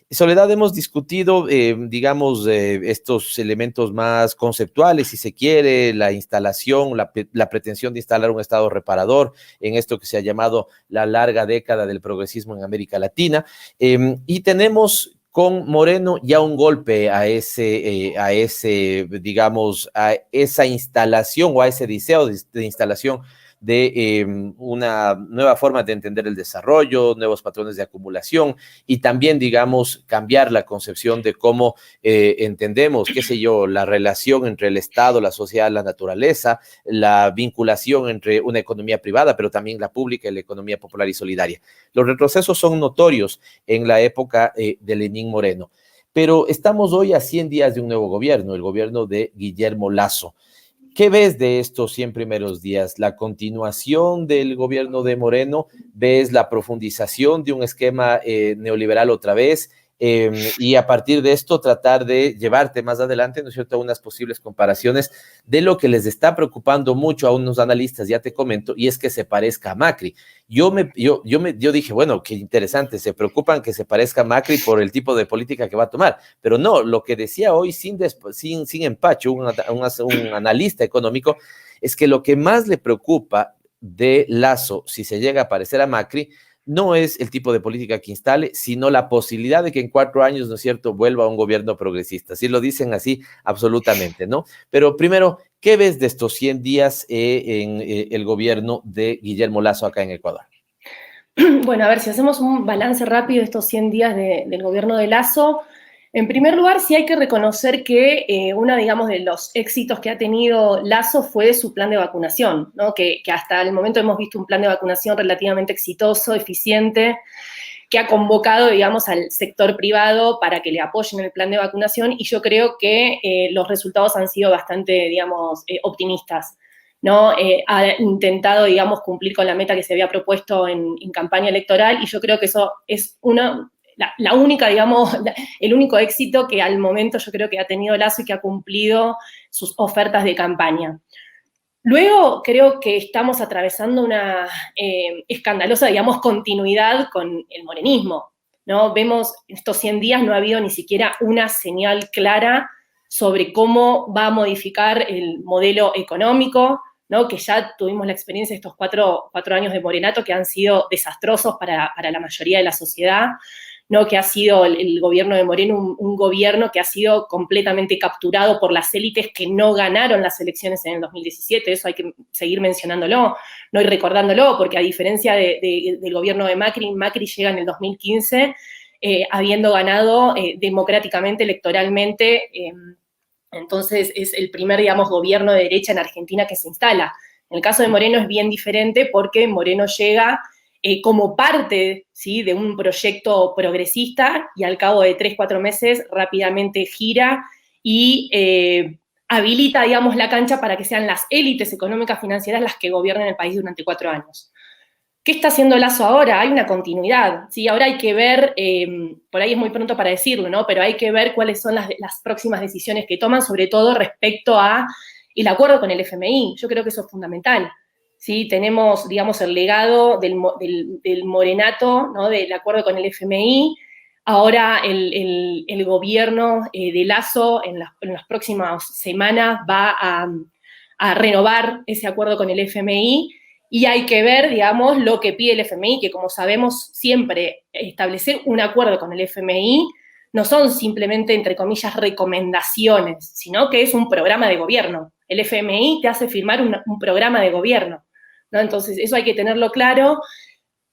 Soledad, hemos discutido, estos elementos más conceptuales, si se quiere, la instalación, la pretensión de instalar un Estado reparador en esto que se ha llamado la larga década del progresismo en América Latina. Y tenemos con Moreno ya un golpe a esa instalación o a ese deseo de instalación de una nueva forma de entender el desarrollo, nuevos patrones de acumulación y también, digamos, cambiar la concepción de cómo entendemos, la relación entre el Estado, la sociedad, la naturaleza, la vinculación entre una economía privada, pero también la pública y la economía popular y solidaria. Los retrocesos son notorios en la época de Lenín Moreno, pero estamos hoy a 100 días de un nuevo gobierno, el gobierno de Guillermo Lasso. ¿Qué ves de estos 100 primeros días? ¿La continuación del gobierno de Moreno? ¿Ves la profundización de un esquema neoliberal otra vez? Y a partir de esto tratar de llevarte más adelante, ¿no es cierto?, a unas posibles comparaciones de lo que les está preocupando mucho a unos analistas, ya te comento, y es que se parezca a Macri. Yo dije, bueno, qué interesante, se preocupan que se parezca a Macri por el tipo de política que va a tomar, pero no, lo que decía hoy sin empacho un analista económico es que lo que más le preocupa de Lasso, si se llega a parecer a Macri, no es el tipo de política que instale, sino la posibilidad de que en 4 años, ¿no es cierto?, vuelva a un gobierno progresista. Sí lo dicen así, absolutamente, ¿no? Pero primero, ¿qué ves de estos 100 días en el gobierno de Guillermo Lasso acá en Ecuador? Bueno, a ver, si hacemos un balance rápido de estos 100 días del gobierno de Lasso, en primer lugar, sí hay que reconocer que uno, digamos, de los éxitos que ha tenido Lasso fue su plan de vacunación, ¿no? Que hasta el momento hemos visto un plan de vacunación relativamente exitoso, eficiente, que ha convocado, digamos, al sector privado para que le apoyen el plan de vacunación, y yo creo que los resultados han sido bastante, digamos, optimistas, ¿no? Ha intentado, digamos, cumplir con la meta que se había propuesto en campaña electoral, y yo creo que eso es la única, digamos, el único éxito que al momento yo creo que ha tenido Lasso y que ha cumplido sus ofertas de campaña. Luego creo que estamos atravesando una escandalosa, digamos, continuidad con el morenismo, ¿no? Vemos estos 100 días no ha habido ni siquiera una señal clara sobre cómo va a modificar el modelo económico, ¿no? Que ya tuvimos la experiencia de estos cuatro años de morenato que han sido desastrosos para la mayoría de la sociedad, ¿no? Que ha sido el gobierno de Moreno un gobierno que ha sido completamente capturado por las élites que no ganaron las elecciones en el 2017, eso hay que seguir mencionándolo, ¿no? Y recordándolo, porque a diferencia del gobierno de Macri llega en el 2015 habiendo ganado democráticamente, electoralmente, entonces es el primer, digamos, gobierno de derecha en Argentina que se instala. En el caso de Moreno es bien diferente porque Moreno llega como parte, ¿sí?, de un proyecto progresista y al cabo de 3-4 meses rápidamente gira y habilita, digamos, la cancha para que sean las élites económicas financieras las que gobiernen el país durante 4 años. ¿Qué está haciendo Lasso ahora? Hay una continuidad, ¿sí? Ahora hay que ver, por ahí es muy pronto para decirlo, ¿no? Pero hay que ver cuáles son las próximas decisiones que toman, sobre todo respecto a el acuerdo con el FMI. Yo creo que eso es fundamental. ¿Sí? Tenemos, digamos, el legado del morenato, ¿no?, del acuerdo con el FMI. Ahora el gobierno de Lasso en las próximas semanas va a renovar ese acuerdo con el FMI y hay que ver, digamos, lo que pide el FMI, que como sabemos siempre establecer un acuerdo con el FMI no son simplemente, entre comillas, recomendaciones, sino que es un programa de gobierno. El FMI te hace firmar un programa de gobierno, ¿no? Entonces, eso hay que tenerlo claro.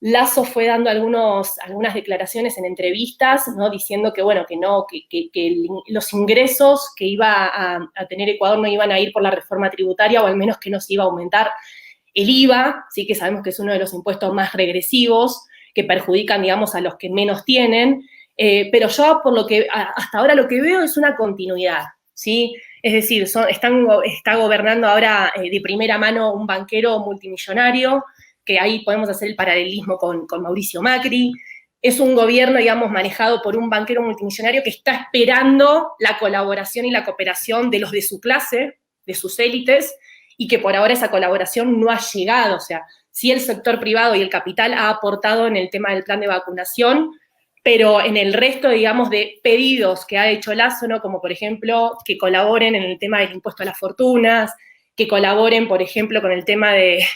Lasso fue dando algunas declaraciones en entrevistas, ¿no? Diciendo que, bueno, que los ingresos que iba a tener Ecuador no iban a ir por la reforma tributaria, o al menos que no se iba a aumentar el IVA, sí, que sabemos que es uno de los impuestos más regresivos, que perjudican, digamos, a los que menos tienen, pero yo, por lo que hasta ahora lo que veo es una continuidad, ¿sí? Es decir, está gobernando ahora de primera mano un banquero multimillonario, que ahí podemos hacer el paralelismo con Mauricio Macri. Es un gobierno, digamos, manejado por un banquero multimillonario que está esperando la colaboración y la cooperación de los de su clase, de sus élites, y que por ahora esa colaboración no ha llegado. O sea, sí el sector privado y el capital ha aportado en el tema del plan de vacunación, pero en el resto, digamos, de pedidos que ha hecho Lasso, ¿no? Como por ejemplo, que colaboren en el tema del impuesto a las fortunas, que colaboren, por ejemplo, con el tema de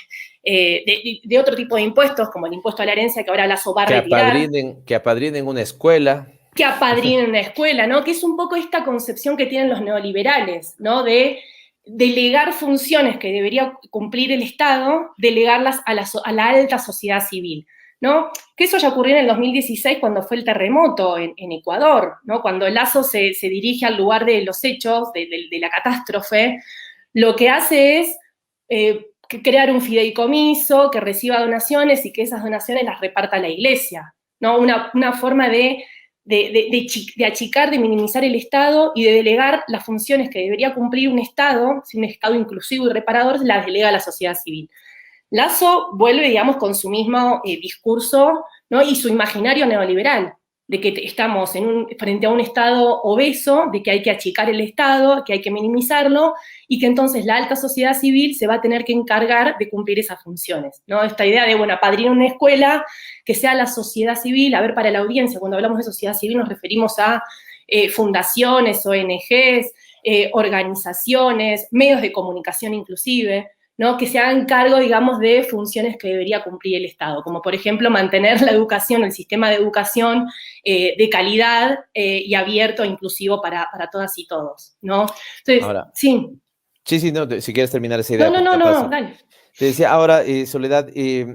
otro tipo de impuestos, como el impuesto a la herencia, que ahora Lasso va a retirar. Que apadrinen una escuela. Que apadrinen una escuela, ¿no? Que es un poco esta concepción que tienen los neoliberales, ¿no? De delegar funciones que debería cumplir el Estado, delegarlas a la alta sociedad civil, ¿no? Que eso ya ocurrió en el 2016 cuando fue el terremoto en Ecuador, ¿no? Cuando Lasso se dirige al lugar de los hechos, de la catástrofe, lo que hace es crear un fideicomiso que reciba donaciones y que esas donaciones las reparta la iglesia, ¿no? Una forma de achicar, de minimizar el Estado y de delegar las funciones que debería cumplir un Estado inclusivo y reparador, las delega a la sociedad civil. Lasso vuelve, digamos, con su mismo discurso, ¿no? Y su imaginario neoliberal, de que estamos frente a un Estado obeso, de que hay que achicar el Estado, que hay que minimizarlo, y que entonces la alta sociedad civil se va a tener que encargar de cumplir esas funciones, ¿no? Esta idea de, bueno, apadrinar una escuela, que sea la sociedad civil. A ver, para la audiencia, cuando hablamos de sociedad civil nos referimos a fundaciones, ONGs, organizaciones, medios de comunicación inclusive, ¿no? Que se hagan cargo, digamos, de funciones que debería cumplir el Estado, como por ejemplo mantener la educación, el sistema de educación de calidad y abierto e inclusivo para todas y todos, ¿no? Entonces, ahora, sí. Sí, no, si quieres terminar esa idea. No, dale. Te decía ahora, Soledad,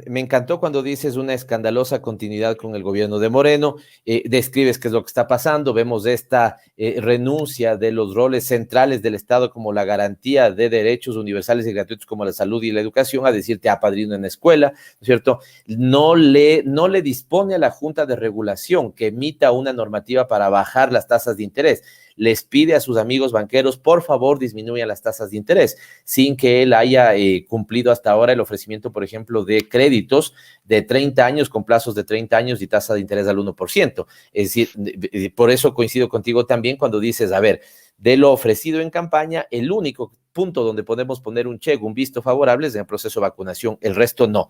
me encantó cuando dices una escandalosa continuidad con el gobierno de Moreno, describes qué es lo que está pasando, vemos esta renuncia de los roles centrales del Estado como la garantía de derechos universales y gratuitos como la salud y la educación, a decirte apadrino en la escuela, ¿no es cierto? No le dispone a la Junta de Regulación que emita una normativa para bajar las tasas de interés. Les pide a sus amigos banqueros, por favor, disminuyan las tasas de interés, sin que él haya cumplido hasta ahora el ofrecimiento, por ejemplo, de créditos de 30 años con plazos de 30 años y tasa de interés al 1%. Es decir, por eso coincido contigo también cuando dices, a ver, de lo ofrecido en campaña, el único punto donde podemos poner un check, un visto favorable es en el proceso de vacunación, el resto no.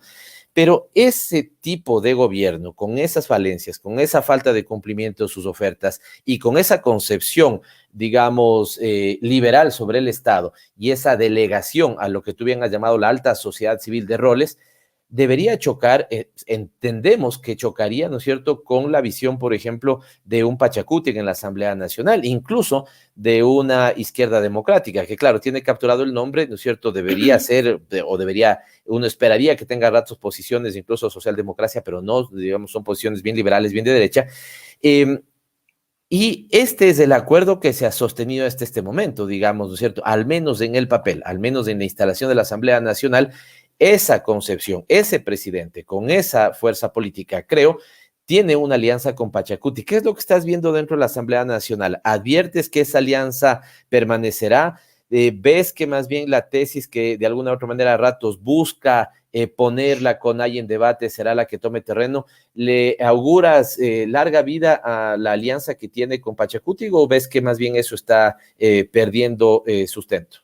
Pero ese tipo de gobierno, con esas falencias, con esa falta de cumplimiento de sus ofertas y con esa concepción, digamos, liberal sobre el Estado y esa delegación a lo que tú bien has llamado la alta sociedad civil de roles, debería chocar, entendemos que chocaría, ¿no es cierto?, con la visión, por ejemplo, de un Pachacuti en la Asamblea Nacional, incluso de una izquierda democrática, que claro, tiene capturado el nombre, ¿no es cierto?, debería ser, uno esperaría que tenga ratos posiciones, incluso socialdemocracia, pero no, digamos, son posiciones bien liberales, bien de derecha. Y este es el acuerdo que se ha sostenido hasta este momento, digamos, ¿no es cierto?, al menos en el papel, al menos en la instalación de la Asamblea Nacional. Esa concepción, ese presidente con esa fuerza política, creo, tiene una alianza con Pachacuti. ¿Qué es lo que estás viendo dentro de la Asamblea Nacional? ¿Adviertes que esa alianza permanecerá? ¿Ves que más bien la tesis que de alguna u otra manera a ratos busca ponerla con ahí en debate será la que tome terreno? ¿Le auguras larga vida a la alianza que tiene con Pachacuti o ves que más bien eso está perdiendo sustento?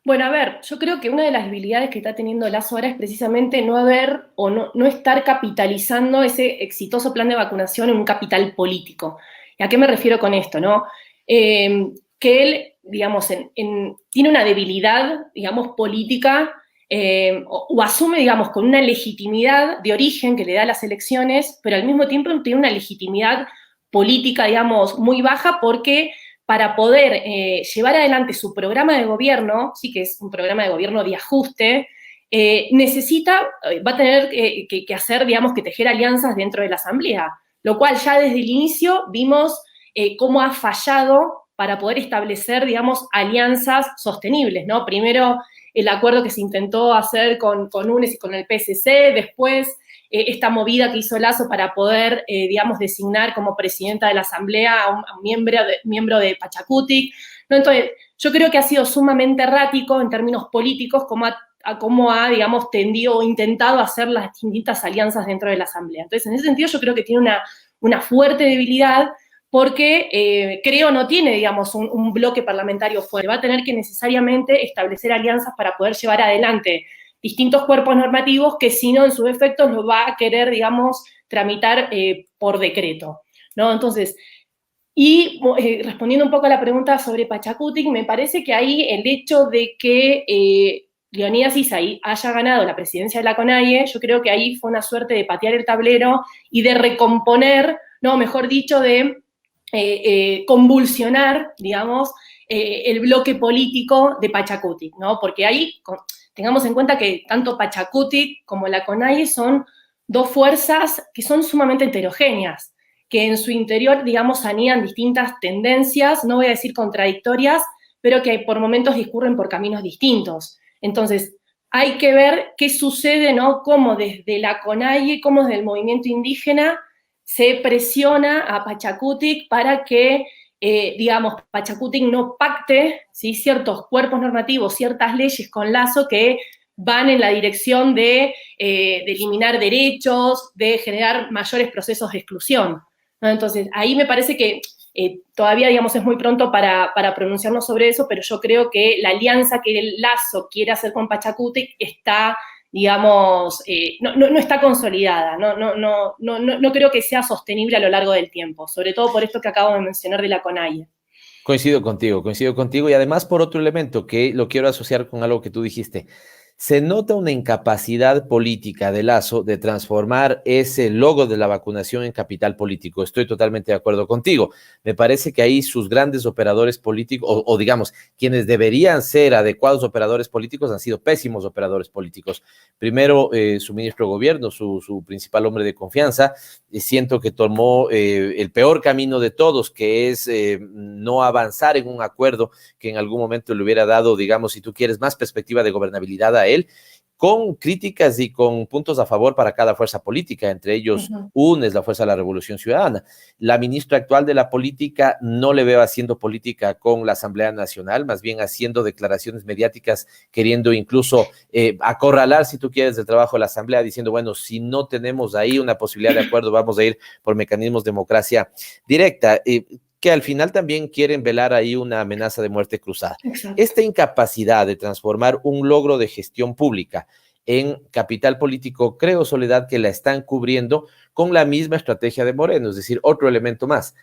Bueno, a ver, yo creo que una de las debilidades que está teniendo Lasso ahora es precisamente no haber o no estar capitalizando ese exitoso plan de vacunación en un capital político. ¿Y a qué me refiero con esto, no? Que él, digamos, tiene una debilidad, digamos, política, o asume, digamos, con una legitimidad de origen que le da a las elecciones, pero al mismo tiempo tiene una legitimidad política, digamos, muy baja porque para poder llevar adelante su programa de gobierno, sí que es un programa de gobierno de ajuste, va a tener que hacer, digamos, que tejer alianzas dentro de la Asamblea, lo cual ya desde el inicio vimos cómo ha fallado para poder establecer, digamos, alianzas sostenibles, ¿no? Primero el acuerdo que se intentó hacer con UNES y con el PSC, después esta movida que hizo Lasso para poder, digamos, designar como presidenta de la Asamblea a un miembro de Pachacutic, ¿no? Entonces, yo creo que ha sido sumamente errático en términos políticos cómo ha, digamos, tendido o intentado hacer las distintas alianzas dentro de la Asamblea. Entonces, en ese sentido, yo creo que tiene una fuerte debilidad porque creo no tiene, digamos, un bloque parlamentario fuerte. Va a tener que necesariamente establecer alianzas para poder llevar adelante distintos cuerpos normativos que, si no, en sus efectos, lo va a querer, digamos, tramitar por decreto, ¿no? Entonces, y respondiendo un poco a la pregunta sobre Pachacutic, me parece que ahí el hecho de que Leonidas Issa haya ganado la presidencia de la CONAIE, yo creo que ahí fue una suerte de patear el tablero y de recomponer, no, mejor dicho, de convulsionar, digamos, el bloque político de Pachacutic, ¿no? Porque ahí tengamos en cuenta que tanto Pachacutic como la CONAIE son dos fuerzas que son sumamente heterogéneas, que en su interior, digamos, anidan distintas tendencias, no voy a decir contradictorias, pero que por momentos discurren por caminos distintos. Entonces, hay que ver qué sucede, ¿no? Cómo desde la CONAIE, cómo desde el movimiento indígena se presiona a Pachacutic para que, digamos, Pachacutic no pacte, ¿sí?, ciertos cuerpos normativos, ciertas leyes con Lasso que van en la dirección de eliminar derechos, de generar mayores procesos de exclusión, ¿no? Entonces, ahí me parece que todavía, digamos, es muy pronto para pronunciarnos sobre eso, pero yo creo que la alianza que el Lasso quiere hacer con Pachacutic está, digamos, no está consolidada, no creo que sea sostenible a lo largo del tiempo, sobre todo por esto que acabo de mencionar de la CONAIE. Coincido contigo y además por otro elemento que lo quiero asociar con algo que tú dijiste. Se nota una incapacidad política de Lasso de transformar ese logo de la vacunación en capital político. Estoy totalmente de acuerdo contigo. Me parece que ahí sus grandes operadores políticos, o digamos, quienes deberían ser adecuados operadores políticos han sido pésimos operadores políticos. Primero, su ministro de gobierno, su principal hombre de confianza, siento que tomó el peor camino de todos, que es no avanzar en un acuerdo que en algún momento le hubiera dado, digamos, si tú quieres, más perspectiva de gobernabilidad a él, con críticas y con puntos a favor para cada fuerza política, entre ellos UNES, la Fuerza de la Revolución Ciudadana. La ministra actual de la política no le veo haciendo política con la Asamblea Nacional, más bien haciendo declaraciones mediáticas, queriendo incluso acorralar, si tú quieres, el trabajo de la Asamblea, diciendo, bueno, si no tenemos ahí una posibilidad de acuerdo, vamos a ir por mecanismos de democracia directa. Que al final también quieren velar ahí una amenaza de muerte cruzada. Exacto. Esta incapacidad de transformar un logro de gestión pública en capital político, creo, Soledad, que la están cubriendo con la misma estrategia de Moreno, es decir, otro elemento más.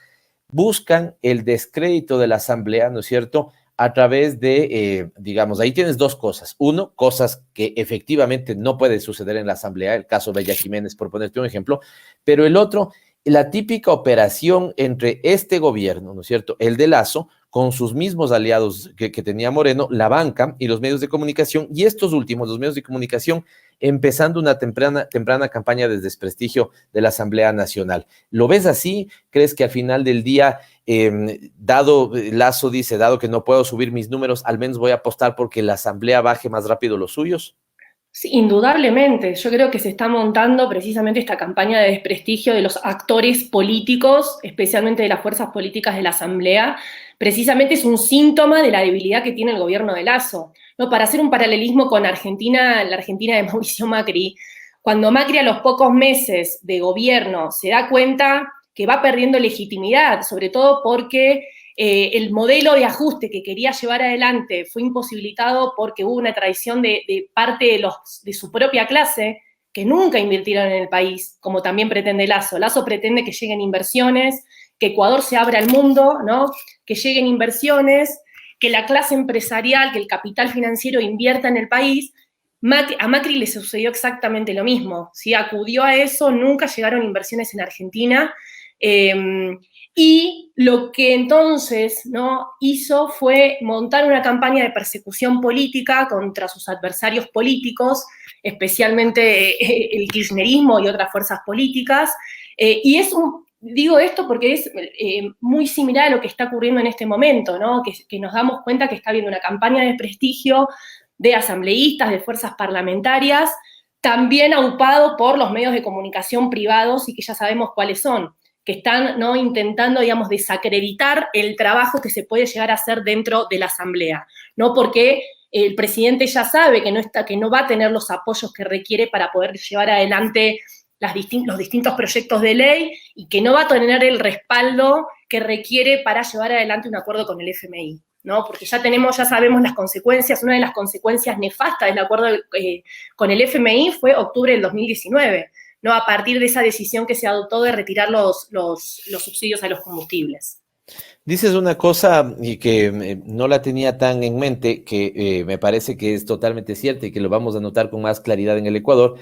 Buscan el descrédito de la Asamblea, ¿no es cierto?, a través de, digamos, ahí tienes dos cosas. Uno, cosas que efectivamente no pueden suceder en la Asamblea, el caso Bella Jiménez, por ponerte un ejemplo, pero el otro, la típica operación entre este gobierno, ¿no es cierto?, el de Lasso, con sus mismos aliados que tenía Moreno, la banca y los medios de comunicación, y estos últimos, los medios de comunicación, empezando una temprana campaña de desprestigio de la Asamblea Nacional. ¿Lo ves así? ¿Crees que al final del día, Lasso dice, dado que no puedo subir mis números, al menos voy a apostar porque la Asamblea baje más rápido los suyos? Sí, indudablemente. Yo creo que se está montando precisamente esta campaña de desprestigio de los actores políticos, especialmente de las fuerzas políticas de la Asamblea. Precisamente es un síntoma de la debilidad que tiene el gobierno de Lasso, ¿no? Para hacer un paralelismo con Argentina, la Argentina de Mauricio Macri, cuando Macri a los pocos meses de gobierno se da cuenta que va perdiendo legitimidad, sobre todo porque el modelo de ajuste que quería llevar adelante fue imposibilitado porque hubo una traición de parte de su propia clase, que nunca invirtieron en el país, como también pretende Lasso. Lasso pretende que lleguen inversiones, que Ecuador se abra al mundo, ¿no? Que lleguen inversiones, que la clase empresarial, que el capital financiero invierta en el país. A Macri le sucedió exactamente lo mismo, ¿sí? Acudió a eso, nunca llegaron inversiones en Argentina, y lo que entonces, ¿no?, hizo fue montar una campaña de persecución política contra sus adversarios políticos, especialmente el kirchnerismo y otras fuerzas políticas, y digo esto porque es muy similar a lo que está ocurriendo en este momento, ¿no? Que nos damos cuenta que está habiendo una campaña de prestigio de asambleístas, de fuerzas parlamentarias, también aupado por los medios de comunicación privados y que ya sabemos cuáles son, que están, ¿no?, intentando, digamos, desacreditar el trabajo que se puede llegar a hacer dentro de la Asamblea, ¿no? Porque el presidente ya sabe que no va a tener los apoyos que requiere para poder llevar adelante los distintos proyectos de ley y que no va a tener el respaldo que requiere para llevar adelante un acuerdo con el FMI, ¿no? Porque ya sabemos las consecuencias. Una de las consecuencias nefastas del acuerdo con el FMI fue octubre del 2019, ¿no? A partir de esa decisión que se adoptó de retirar los subsidios a los combustibles. Dices una cosa y que no la tenía tan en mente, que me parece que es totalmente cierta y que lo vamos a notar con más claridad en el Ecuador,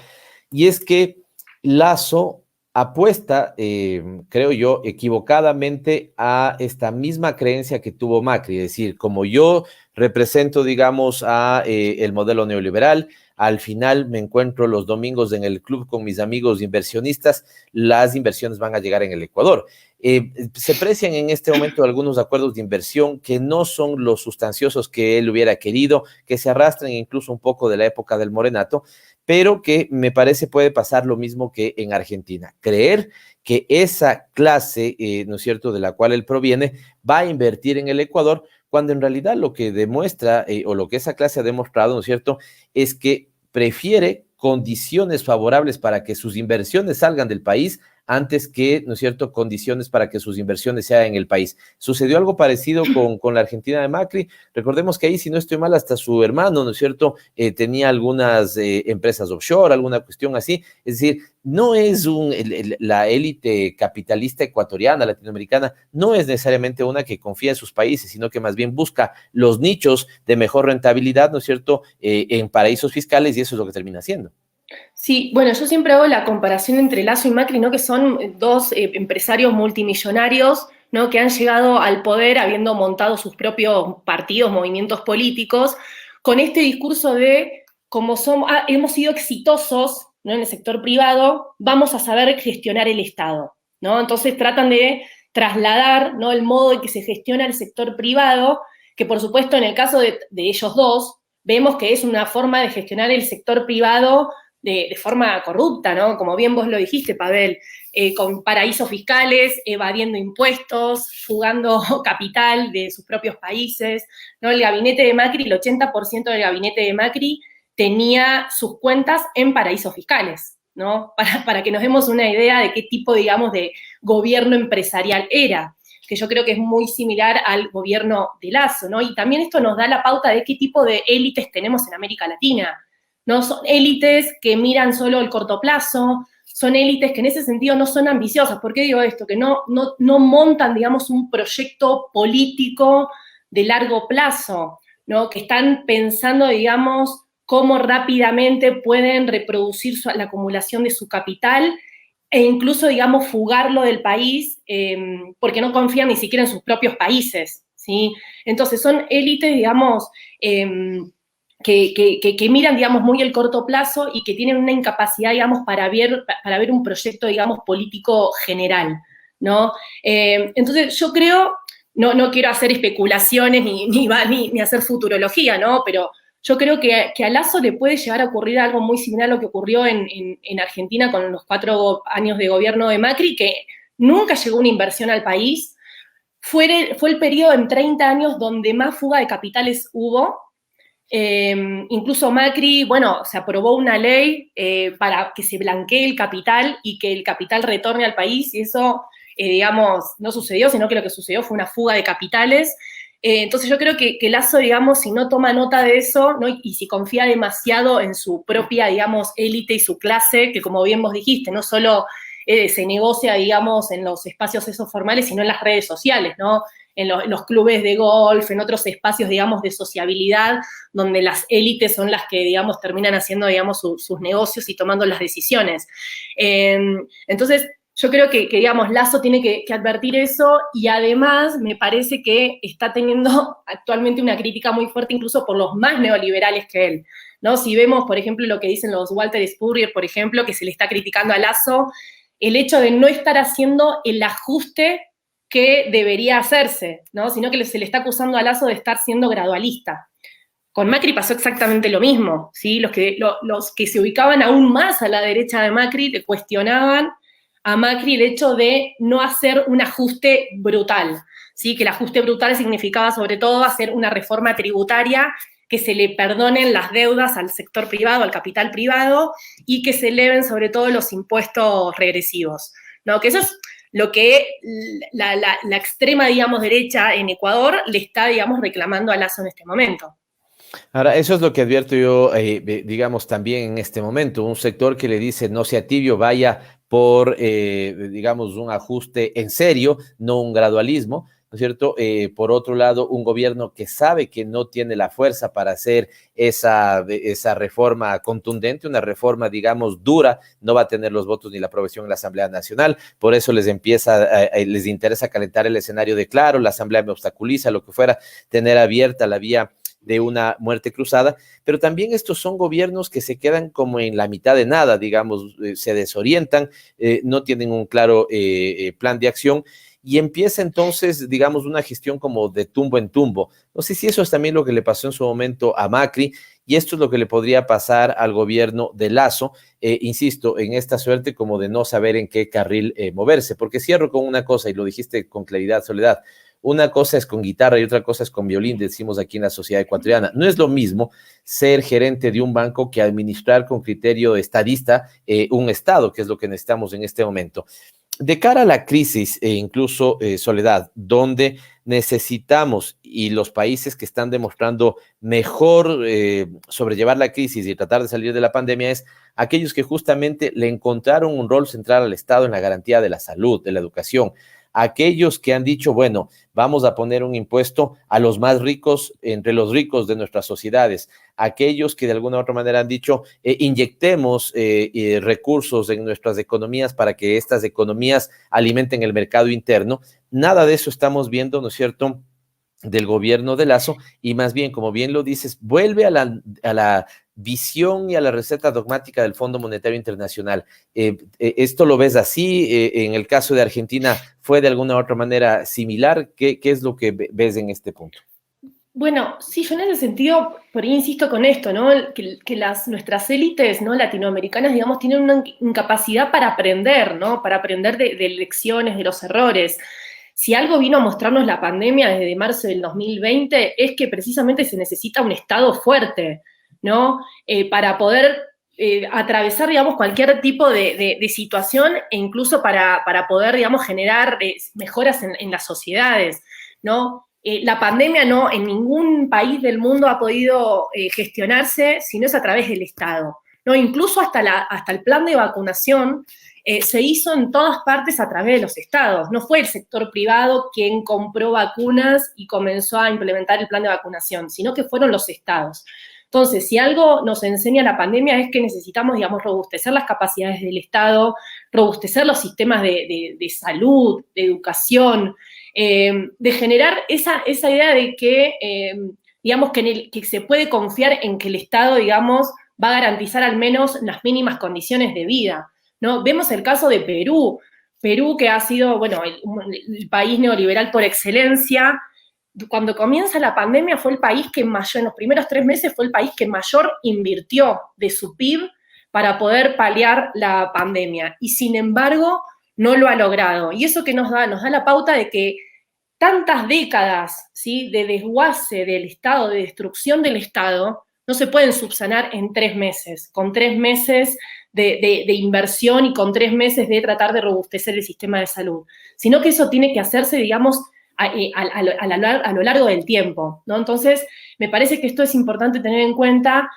y es que Lasso apuesta, creo yo, equivocadamente a esta misma creencia que tuvo Macri, es decir, como yo represento, digamos, a el modelo neoliberal, al final me encuentro los domingos en el club con mis amigos inversionistas, las inversiones van a llegar en el Ecuador. Se precian en este momento algunos acuerdos de inversión que no son los sustanciosos que él hubiera querido, que se arrastran incluso un poco de la época del Morenato, pero que me parece puede pasar lo mismo que en Argentina. Creer que esa clase, ¿no es cierto?, de la cual él proviene, va a invertir en el Ecuador, cuando en realidad lo que demuestra, o lo que esa clase ha demostrado, ¿no es cierto?, es que prefiere condiciones favorables para que sus inversiones salgan del país antes que, ¿no es cierto?, condiciones para que sus inversiones se hagan en el país. Sucedió algo parecido con la Argentina de Macri. Recordemos que ahí, si no estoy mal, hasta su hermano, ¿no es cierto?, tenía algunas empresas offshore, alguna cuestión así. Es decir, no es la élite capitalista ecuatoriana, latinoamericana, no es necesariamente una que confía en sus países, sino que más bien busca los nichos de mejor rentabilidad, ¿no es cierto?, en paraísos fiscales, y eso es lo que termina haciendo. Sí, bueno, yo siempre hago la comparación entre Lasso y Macri, ¿no?, que son dos empresarios multimillonarios, ¿no?, que han llegado al poder habiendo montado sus propios partidos, movimientos políticos, con este discurso de como hemos sido exitosos, ¿no?, en el sector privado, vamos a saber gestionar el Estado, ¿no? Entonces tratan de trasladar, ¿no?, el modo en que se gestiona el sector privado, que por supuesto en el caso de ellos dos, vemos que es una forma de gestionar el sector privado de forma corrupta, ¿no? Como bien vos lo dijiste, Pavel, con paraísos fiscales, evadiendo impuestos, fugando capital de sus propios países, ¿no? El gabinete de Macri, el 80% del gabinete de Macri tenía sus cuentas en paraísos fiscales, ¿no? Para que nos demos una idea de qué tipo, digamos, de gobierno empresarial era, que yo creo que es muy similar al gobierno de Lasso, ¿no? Y también esto nos da la pauta de qué tipo de élites tenemos en América Latina. No son élites que miran solo el corto plazo, son élites que en ese sentido no son ambiciosas. ¿Por qué digo esto? Que no montan, digamos, un proyecto político de largo plazo, ¿no? Que están pensando, digamos, cómo rápidamente pueden reproducir la acumulación de su capital e incluso, digamos, fugarlo del país porque no confían ni siquiera en sus propios países, ¿sí? Entonces son élites, digamos, que miran, digamos, muy el corto plazo y que tienen una incapacidad, digamos, para ver un proyecto, digamos, político general, ¿no? Entonces, yo creo, no quiero hacer especulaciones ni hacer futurología, ¿no? Pero yo creo que a Lasso le puede llegar a ocurrir algo muy similar a lo que ocurrió en Argentina con los 4 años de gobierno de Macri, que nunca llegó una inversión al país. Fue el periodo en 30 años donde más fuga de capitales hubo. Incluso Macri, bueno, se aprobó una ley para que se blanquee el capital y que el capital retorne al país, y eso digamos, no sucedió, sino que lo que sucedió fue una fuga de capitales. Entonces yo creo que Lasso, digamos, si no toma nota de eso, ¿no? Y si confía demasiado en su propia, digamos, élite y su clase, que como bien vos dijiste, no solo se negocia, digamos, en los espacios esos formales, sino en las redes sociales, ¿no? En los clubes de golf, en otros espacios, digamos, de sociabilidad, donde las élites son las que, digamos, terminan haciendo, digamos, sus negocios y tomando las decisiones. Entonces, yo creo que digamos, Lasso tiene que advertir eso, y además me parece que está teniendo actualmente una crítica muy fuerte incluso por los más neoliberales que él, ¿no? Si vemos, por ejemplo, lo que dicen los Walter Spurrier, por ejemplo, que se le está criticando a Lasso, el hecho de no estar haciendo el ajuste que debería hacerse, ¿no? Sino que se le está acusando a Lasso de estar siendo gradualista. Con Macri pasó exactamente lo mismo, ¿sí? Los que se ubicaban aún más a la derecha de Macri le cuestionaban a Macri el hecho de no hacer un ajuste brutal, ¿sí? Que el ajuste brutal significaba sobre todo hacer una reforma tributaria, que se le perdonen las deudas al sector privado, al capital privado, y que se eleven sobre todo los impuestos regresivos, ¿no? Que eso es lo que la extrema, digamos, derecha en Ecuador le está, digamos, reclamando a Lasso en este momento. Ahora, eso es lo que advierto yo, digamos, también en este momento, un sector que le dice no sea tibio, vaya por, digamos, un ajuste en serio, no un gradualismo, ¿no es cierto? Por otro lado, un gobierno que sabe que no tiene la fuerza para hacer esa reforma contundente, una reforma, digamos, dura, no va a tener los votos ni la aprobación en la Asamblea Nacional, por eso les interesa calentar el escenario de claro, la Asamblea me obstaculiza, lo que fuera, tener abierta la vía de una muerte cruzada, pero también estos son gobiernos que se quedan como en la mitad de nada, digamos, se desorientan, no tienen un claro plan de acción, y empieza entonces, digamos, una gestión como de tumbo en tumbo. No sé si eso es también lo que le pasó en su momento a Macri, y esto es lo que le podría pasar al gobierno de Lasso, insisto, en esta suerte como de no saber en qué carril moverse, porque cierro con una cosa, y lo dijiste con claridad, Soledad. Una cosa es con guitarra y otra cosa es con violín, decimos aquí en la sociedad ecuatoriana. No es lo mismo ser gerente de un banco que administrar con criterio estadista un Estado, que es lo que necesitamos en este momento. De cara a la crisis, incluso Soledad, donde necesitamos, y los países que están demostrando mejor sobrellevar la crisis y tratar de salir de la pandemia, es aquellos que justamente le encontraron un rol central al Estado en la garantía de la salud, de la educación. Aquellos que han dicho, bueno, vamos a poner un impuesto a los más ricos, entre los ricos de nuestras sociedades. Aquellos que de alguna u otra manera han dicho, inyectemos recursos en nuestras economías para que estas economías alimenten el mercado interno. Nada de eso estamos viendo, ¿no es cierto?, del gobierno de Lasso, y más bien, como bien lo dices, vuelve a la visión y a la receta dogmática del Fondo Monetario Internacional. ¿Esto lo ves así? En el caso de Argentina, ¿fue de alguna u otra manera similar? ¿Qué es lo que ves en este punto? Bueno, sí, yo en ese sentido, por ahí insisto con esto, ¿no? Que nuestras élites, ¿no?, latinoamericanas, digamos, tienen una incapacidad para aprender, ¿no? Para aprender de lecciones, de los errores. Si algo vino a mostrarnos la pandemia desde marzo del 2020 es que precisamente se necesita un Estado fuerte, ¿no? Para poder atravesar, digamos, cualquier tipo de situación, e incluso para poder, digamos, generar mejoras en las sociedades, ¿no? La pandemia no en ningún país del mundo ha podido gestionarse si no es a través del Estado, ¿no? Incluso hasta el plan de vacunación se hizo en todas partes a través de los estados. No fue el sector privado quien compró vacunas y comenzó a implementar el plan de vacunación, sino que fueron los estados. Entonces, si algo nos enseña la pandemia es que necesitamos, digamos, robustecer las capacidades del Estado, robustecer los sistemas de salud, de educación, de generar esa idea de que, digamos, que se puede confiar en que el Estado, digamos, va a garantizar al menos las mínimas condiciones de vida, ¿no? Vemos el caso de Perú, que ha sido, bueno, el país neoliberal por excelencia. Cuando comienza la pandemia fue el país que mayor, en los primeros 3 meses fue el país que mayor invirtió de su PIB para poder paliar la pandemia. Y sin embargo, no lo ha logrado. Y eso que nos da la pauta de que tantas décadas, ¿sí?, de desguace del Estado, de destrucción del Estado, no se pueden subsanar en 3 meses, con 3 meses de inversión y con 3 meses de tratar de robustecer el sistema de salud, sino que eso tiene que hacerse, digamos, a lo largo del tiempo, ¿no? Entonces, me parece que esto es importante tener en cuenta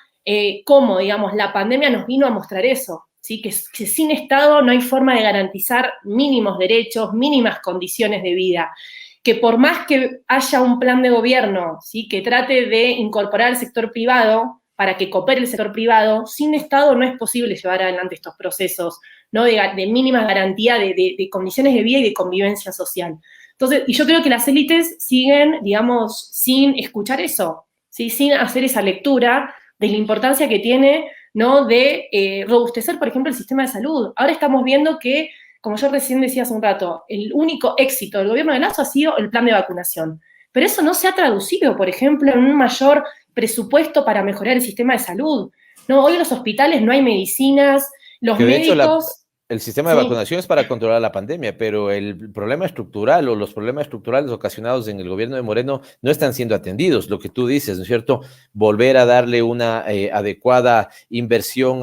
cómo, digamos, la pandemia nos vino a mostrar eso, ¿sí? Que sin Estado no hay forma de garantizar mínimos derechos, mínimas condiciones de vida, que por más que haya un plan de gobierno, ¿sí? Que trate de incorporar al sector privado, para que coopere el sector privado, sin Estado no es posible llevar adelante estos procesos, ¿no? De mínima garantía de condiciones de vida y de convivencia social. Entonces, y yo creo que las élites siguen, digamos, sin escuchar eso, ¿sí? Sin hacer esa lectura de la importancia que tiene, ¿no? De robustecer, por ejemplo, el sistema de salud. Ahora estamos viendo que, como yo recién decía hace un rato, el único éxito del gobierno de Lasso ha sido el plan de vacunación. Pero eso no se ha traducido, por ejemplo, en un mayor presupuesto para mejorar el sistema de salud. No, hoy en los hospitales no hay medicinas, los Que de hecho médicos... el sistema de vacunación es para controlar la pandemia, pero el problema estructural o los problemas estructurales ocasionados en el gobierno de Moreno no están siendo atendidos. Lo que tú dices, ¿no es cierto? Volver a darle una adecuada inversión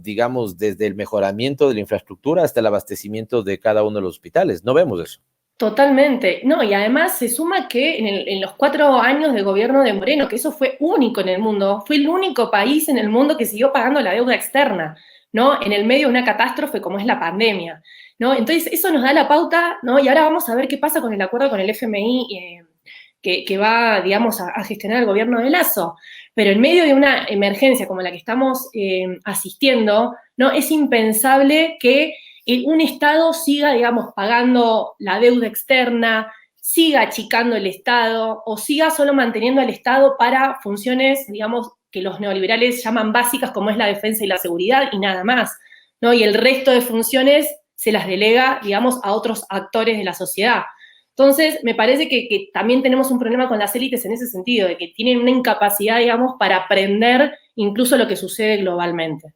digamos, desde el mejoramiento de la infraestructura hasta el abastecimiento de cada uno de los hospitales. No vemos eso. Totalmente. No, y además se suma que en los 4 años de gobierno de Moreno, que eso fue único en el mundo, fue el único país en el mundo que siguió pagando la deuda externa, ¿no? En el medio de una catástrofe como es la pandemia, ¿no? Entonces, eso nos da la pauta, ¿no? Y ahora vamos a ver qué pasa con el acuerdo con el FMI que va, digamos, a gestionar el gobierno de Lasso. Pero en medio de una emergencia como la que estamos asistiendo, ¿no? Es impensable que un Estado siga, digamos, pagando la deuda externa, siga achicando el Estado o siga solo manteniendo al Estado para funciones, digamos, que los neoliberales llaman básicas, como es la defensa y la seguridad, y nada más, ¿no? Y el resto de funciones se las delega, digamos, a otros actores de la sociedad. Entonces, me parece que también tenemos un problema con las élites en ese sentido, de que tienen una incapacidad, digamos, para aprender incluso lo que sucede globalmente.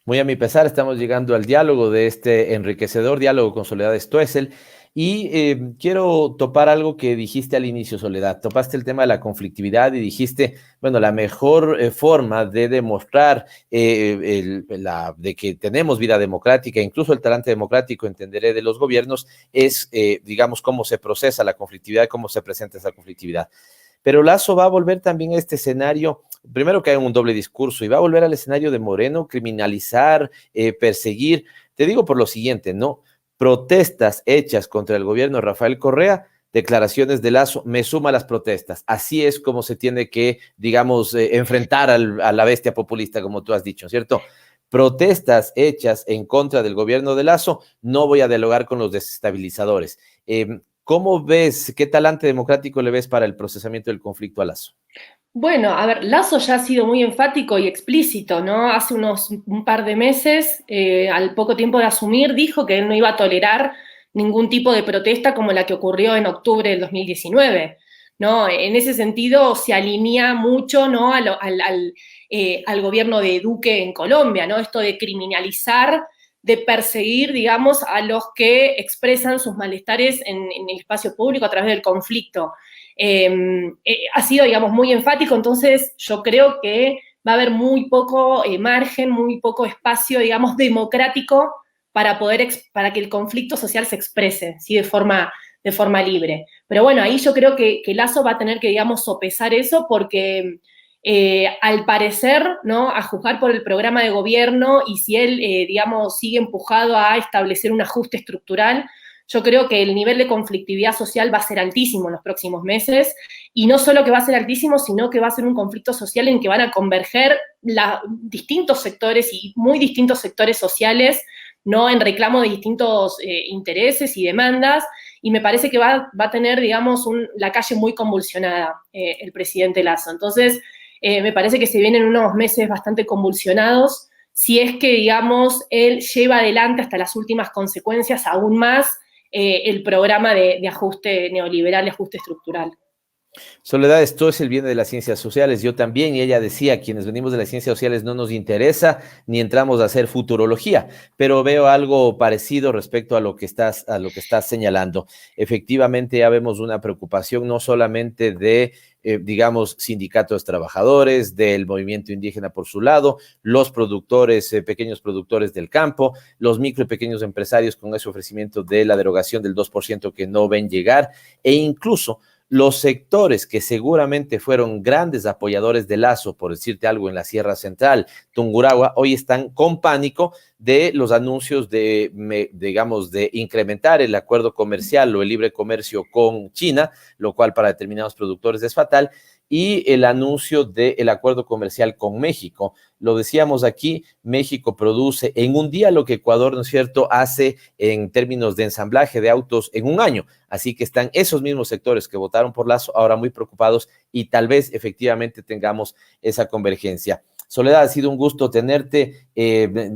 Muy a mi pesar, estamos llegando al diálogo de este enriquecedor diálogo con Soledad Stoessel. Y quiero topar algo que dijiste al inicio, Soledad. Topaste el tema de la conflictividad y dijiste, bueno, la mejor forma de demostrar de que tenemos vida democrática, incluso el talante democrático, entenderé, de los gobiernos, es, digamos, cómo se procesa la conflictividad, cómo se presenta esa conflictividad. Pero Lasso va a volver también a este escenario, primero que hay un doble discurso, y va a volver al escenario de Moreno, criminalizar, perseguir. Te digo por lo siguiente, ¿no? Protestas hechas contra el gobierno de Rafael Correa, declaraciones de Lasso, me suma a las protestas. Así es como se tiene que, digamos, enfrentar a la bestia populista, como tú has dicho, ¿cierto? Protestas hechas en contra del gobierno de Lasso, no voy a dialogar con los desestabilizadores. ¿Cómo ves, qué talante democrático le ves para el procesamiento del conflicto a Lasso? Bueno, a ver, Lasso ya ha sido muy enfático y explícito, ¿no? Hace un par de meses, al poco tiempo de asumir, dijo que él no iba a tolerar ningún tipo de protesta como la que ocurrió en octubre del 2019, ¿no? En ese sentido se alinea mucho, ¿no? al gobierno de Duque en Colombia, ¿no? Esto de criminalizar, de perseguir, digamos, a los que expresan sus malestares en el espacio público a través del conflicto. Ha sido, digamos, muy enfático, entonces yo creo que va a haber muy poco margen, muy poco espacio, digamos, democrático para que el conflicto social se exprese, ¿sí? de forma libre. Pero bueno, ahí yo creo que Lasso va a tener que, digamos, sopesar eso porque al parecer, ¿no? A juzgar por el programa de gobierno y si él, digamos, sigue empujado a establecer un ajuste estructural, yo creo que el nivel de conflictividad social va a ser altísimo en los próximos meses, y no solo que va a ser altísimo, sino que va a ser un conflicto social en que van a converger distintos sectores y muy distintos sectores sociales, ¿no? En reclamo de distintos intereses y demandas, y me parece que va a tener, digamos, la calle muy convulsionada el presidente Lasso. Entonces, me parece que se vienen unos meses bastante convulsionados, si es que, digamos, él lleva adelante hasta las últimas consecuencias aún más el programa de ajuste neoliberal, de ajuste estructural. Soledad Stoessel viene de las ciencias sociales, yo también, y ella decía, quienes venimos de las ciencias sociales no nos interesa ni entramos a hacer futurología, pero veo algo parecido respecto a lo que estás señalando. Efectivamente, ya vemos una preocupación no solamente de digamos, sindicatos de trabajadores, del movimiento indígena por su lado, los productores, pequeños productores del campo, los micro y pequeños empresarios con ese ofrecimiento de la derogación del 2% que no ven llegar, e incluso los sectores que seguramente fueron grandes apoyadores de Lasso, por decirte algo, en la Sierra Central, Tungurahua, hoy están con pánico de los anuncios digamos, de incrementar el acuerdo comercial o el libre comercio con China, lo cual para determinados productores es fatal, y el anuncio del acuerdo comercial con México. Lo decíamos aquí, México produce en un día lo que Ecuador, ¿no es cierto?, hace en términos de ensamblaje de autos en un año. Así que están esos mismos sectores que votaron por Lasso ahora muy preocupados y tal vez efectivamente tengamos esa convergencia. Soledad, ha sido un gusto tenerte.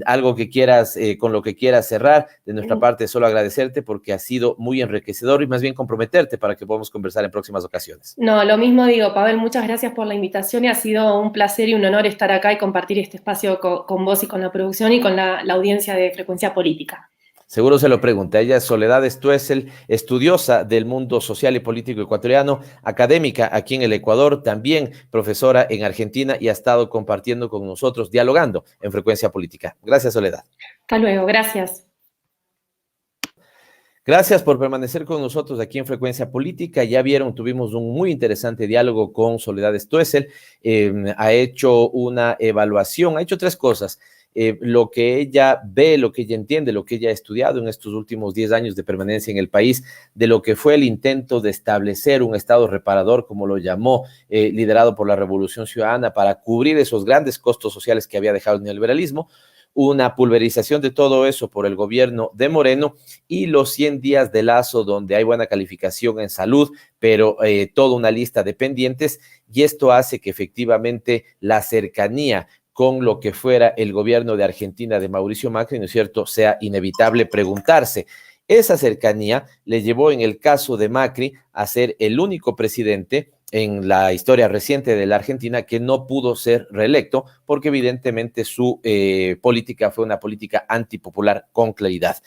Algo que quieras, con lo que quieras cerrar. De nuestra parte, solo agradecerte porque ha sido muy enriquecedor y más bien comprometerte para que podamos conversar en próximas ocasiones. No, lo mismo digo, Pavel, muchas gracias por la invitación y ha sido un placer y un honor estar acá y compartir este espacio con vos y con la producción y con la audiencia de Frecuencia Política. Seguro se lo pregunta. Ella es Soledad Stoessel, estudiosa del mundo social y político ecuatoriano, académica aquí en el Ecuador, también profesora en Argentina y ha estado compartiendo con nosotros, dialogando en Frecuencia Política. Gracias, Soledad. Hasta luego, gracias. Gracias por permanecer con nosotros aquí en Frecuencia Política. Ya vieron, tuvimos un muy interesante diálogo con Soledad Stoessel. Ha hecho una evaluación, ha hecho tres cosas. Lo que ella ve, lo que ella entiende, lo que ella ha estudiado en estos últimos 10 años de permanencia en el país, de lo que fue el intento de establecer un Estado reparador, como lo llamó, liderado por la Revolución Ciudadana, para cubrir esos grandes costos sociales que había dejado el neoliberalismo, una pulverización de todo eso por el gobierno de Moreno y los 100 días de Lasso, donde hay buena calificación en salud, pero toda una lista de pendientes, y esto hace que efectivamente la cercanía con lo que fuera el gobierno de Argentina de Mauricio Macri, ¿no es cierto?, sea inevitable preguntarse. Esa cercanía le llevó en el caso de Macri a ser el único presidente en la historia reciente de la Argentina que no pudo ser reelecto porque evidentemente su política fue una política antipopular con claridad.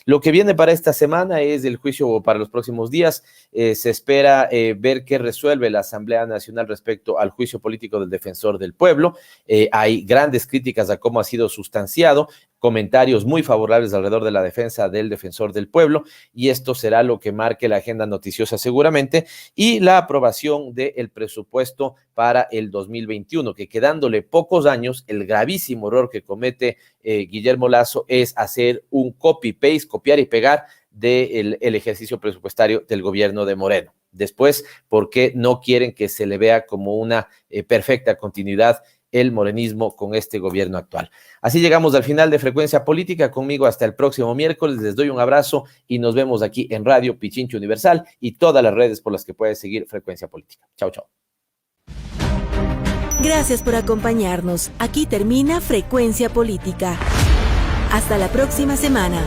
Lo que viene para esta semana es el juicio para los próximos días. Se espera ver qué resuelve la Asamblea Nacional respecto al juicio político del defensor del pueblo. Hay grandes críticas a cómo ha sido sustanciado, comentarios muy favorables alrededor de la defensa del defensor del pueblo, y esto será lo que marque la agenda noticiosa seguramente, y la aprobación del presupuesto para el 2021, que quedándole pocos años, el gravísimo error que comete Guillermo Lasso es hacer un copy-paste, copiar y pegar del ejercicio presupuestario del gobierno de Moreno. Después, ¿por qué no quieren que se le vea como una perfecta continuidad el morenismo con este gobierno actual? Así llegamos al final de Frecuencia Política. Conmigo hasta el próximo miércoles. Les doy un abrazo y nos vemos aquí en Radio Pichincha Universal y todas las redes por las que puedes seguir Frecuencia Política. Chao, chao. Gracias por acompañarnos. Aquí termina Frecuencia Política. Hasta la próxima semana.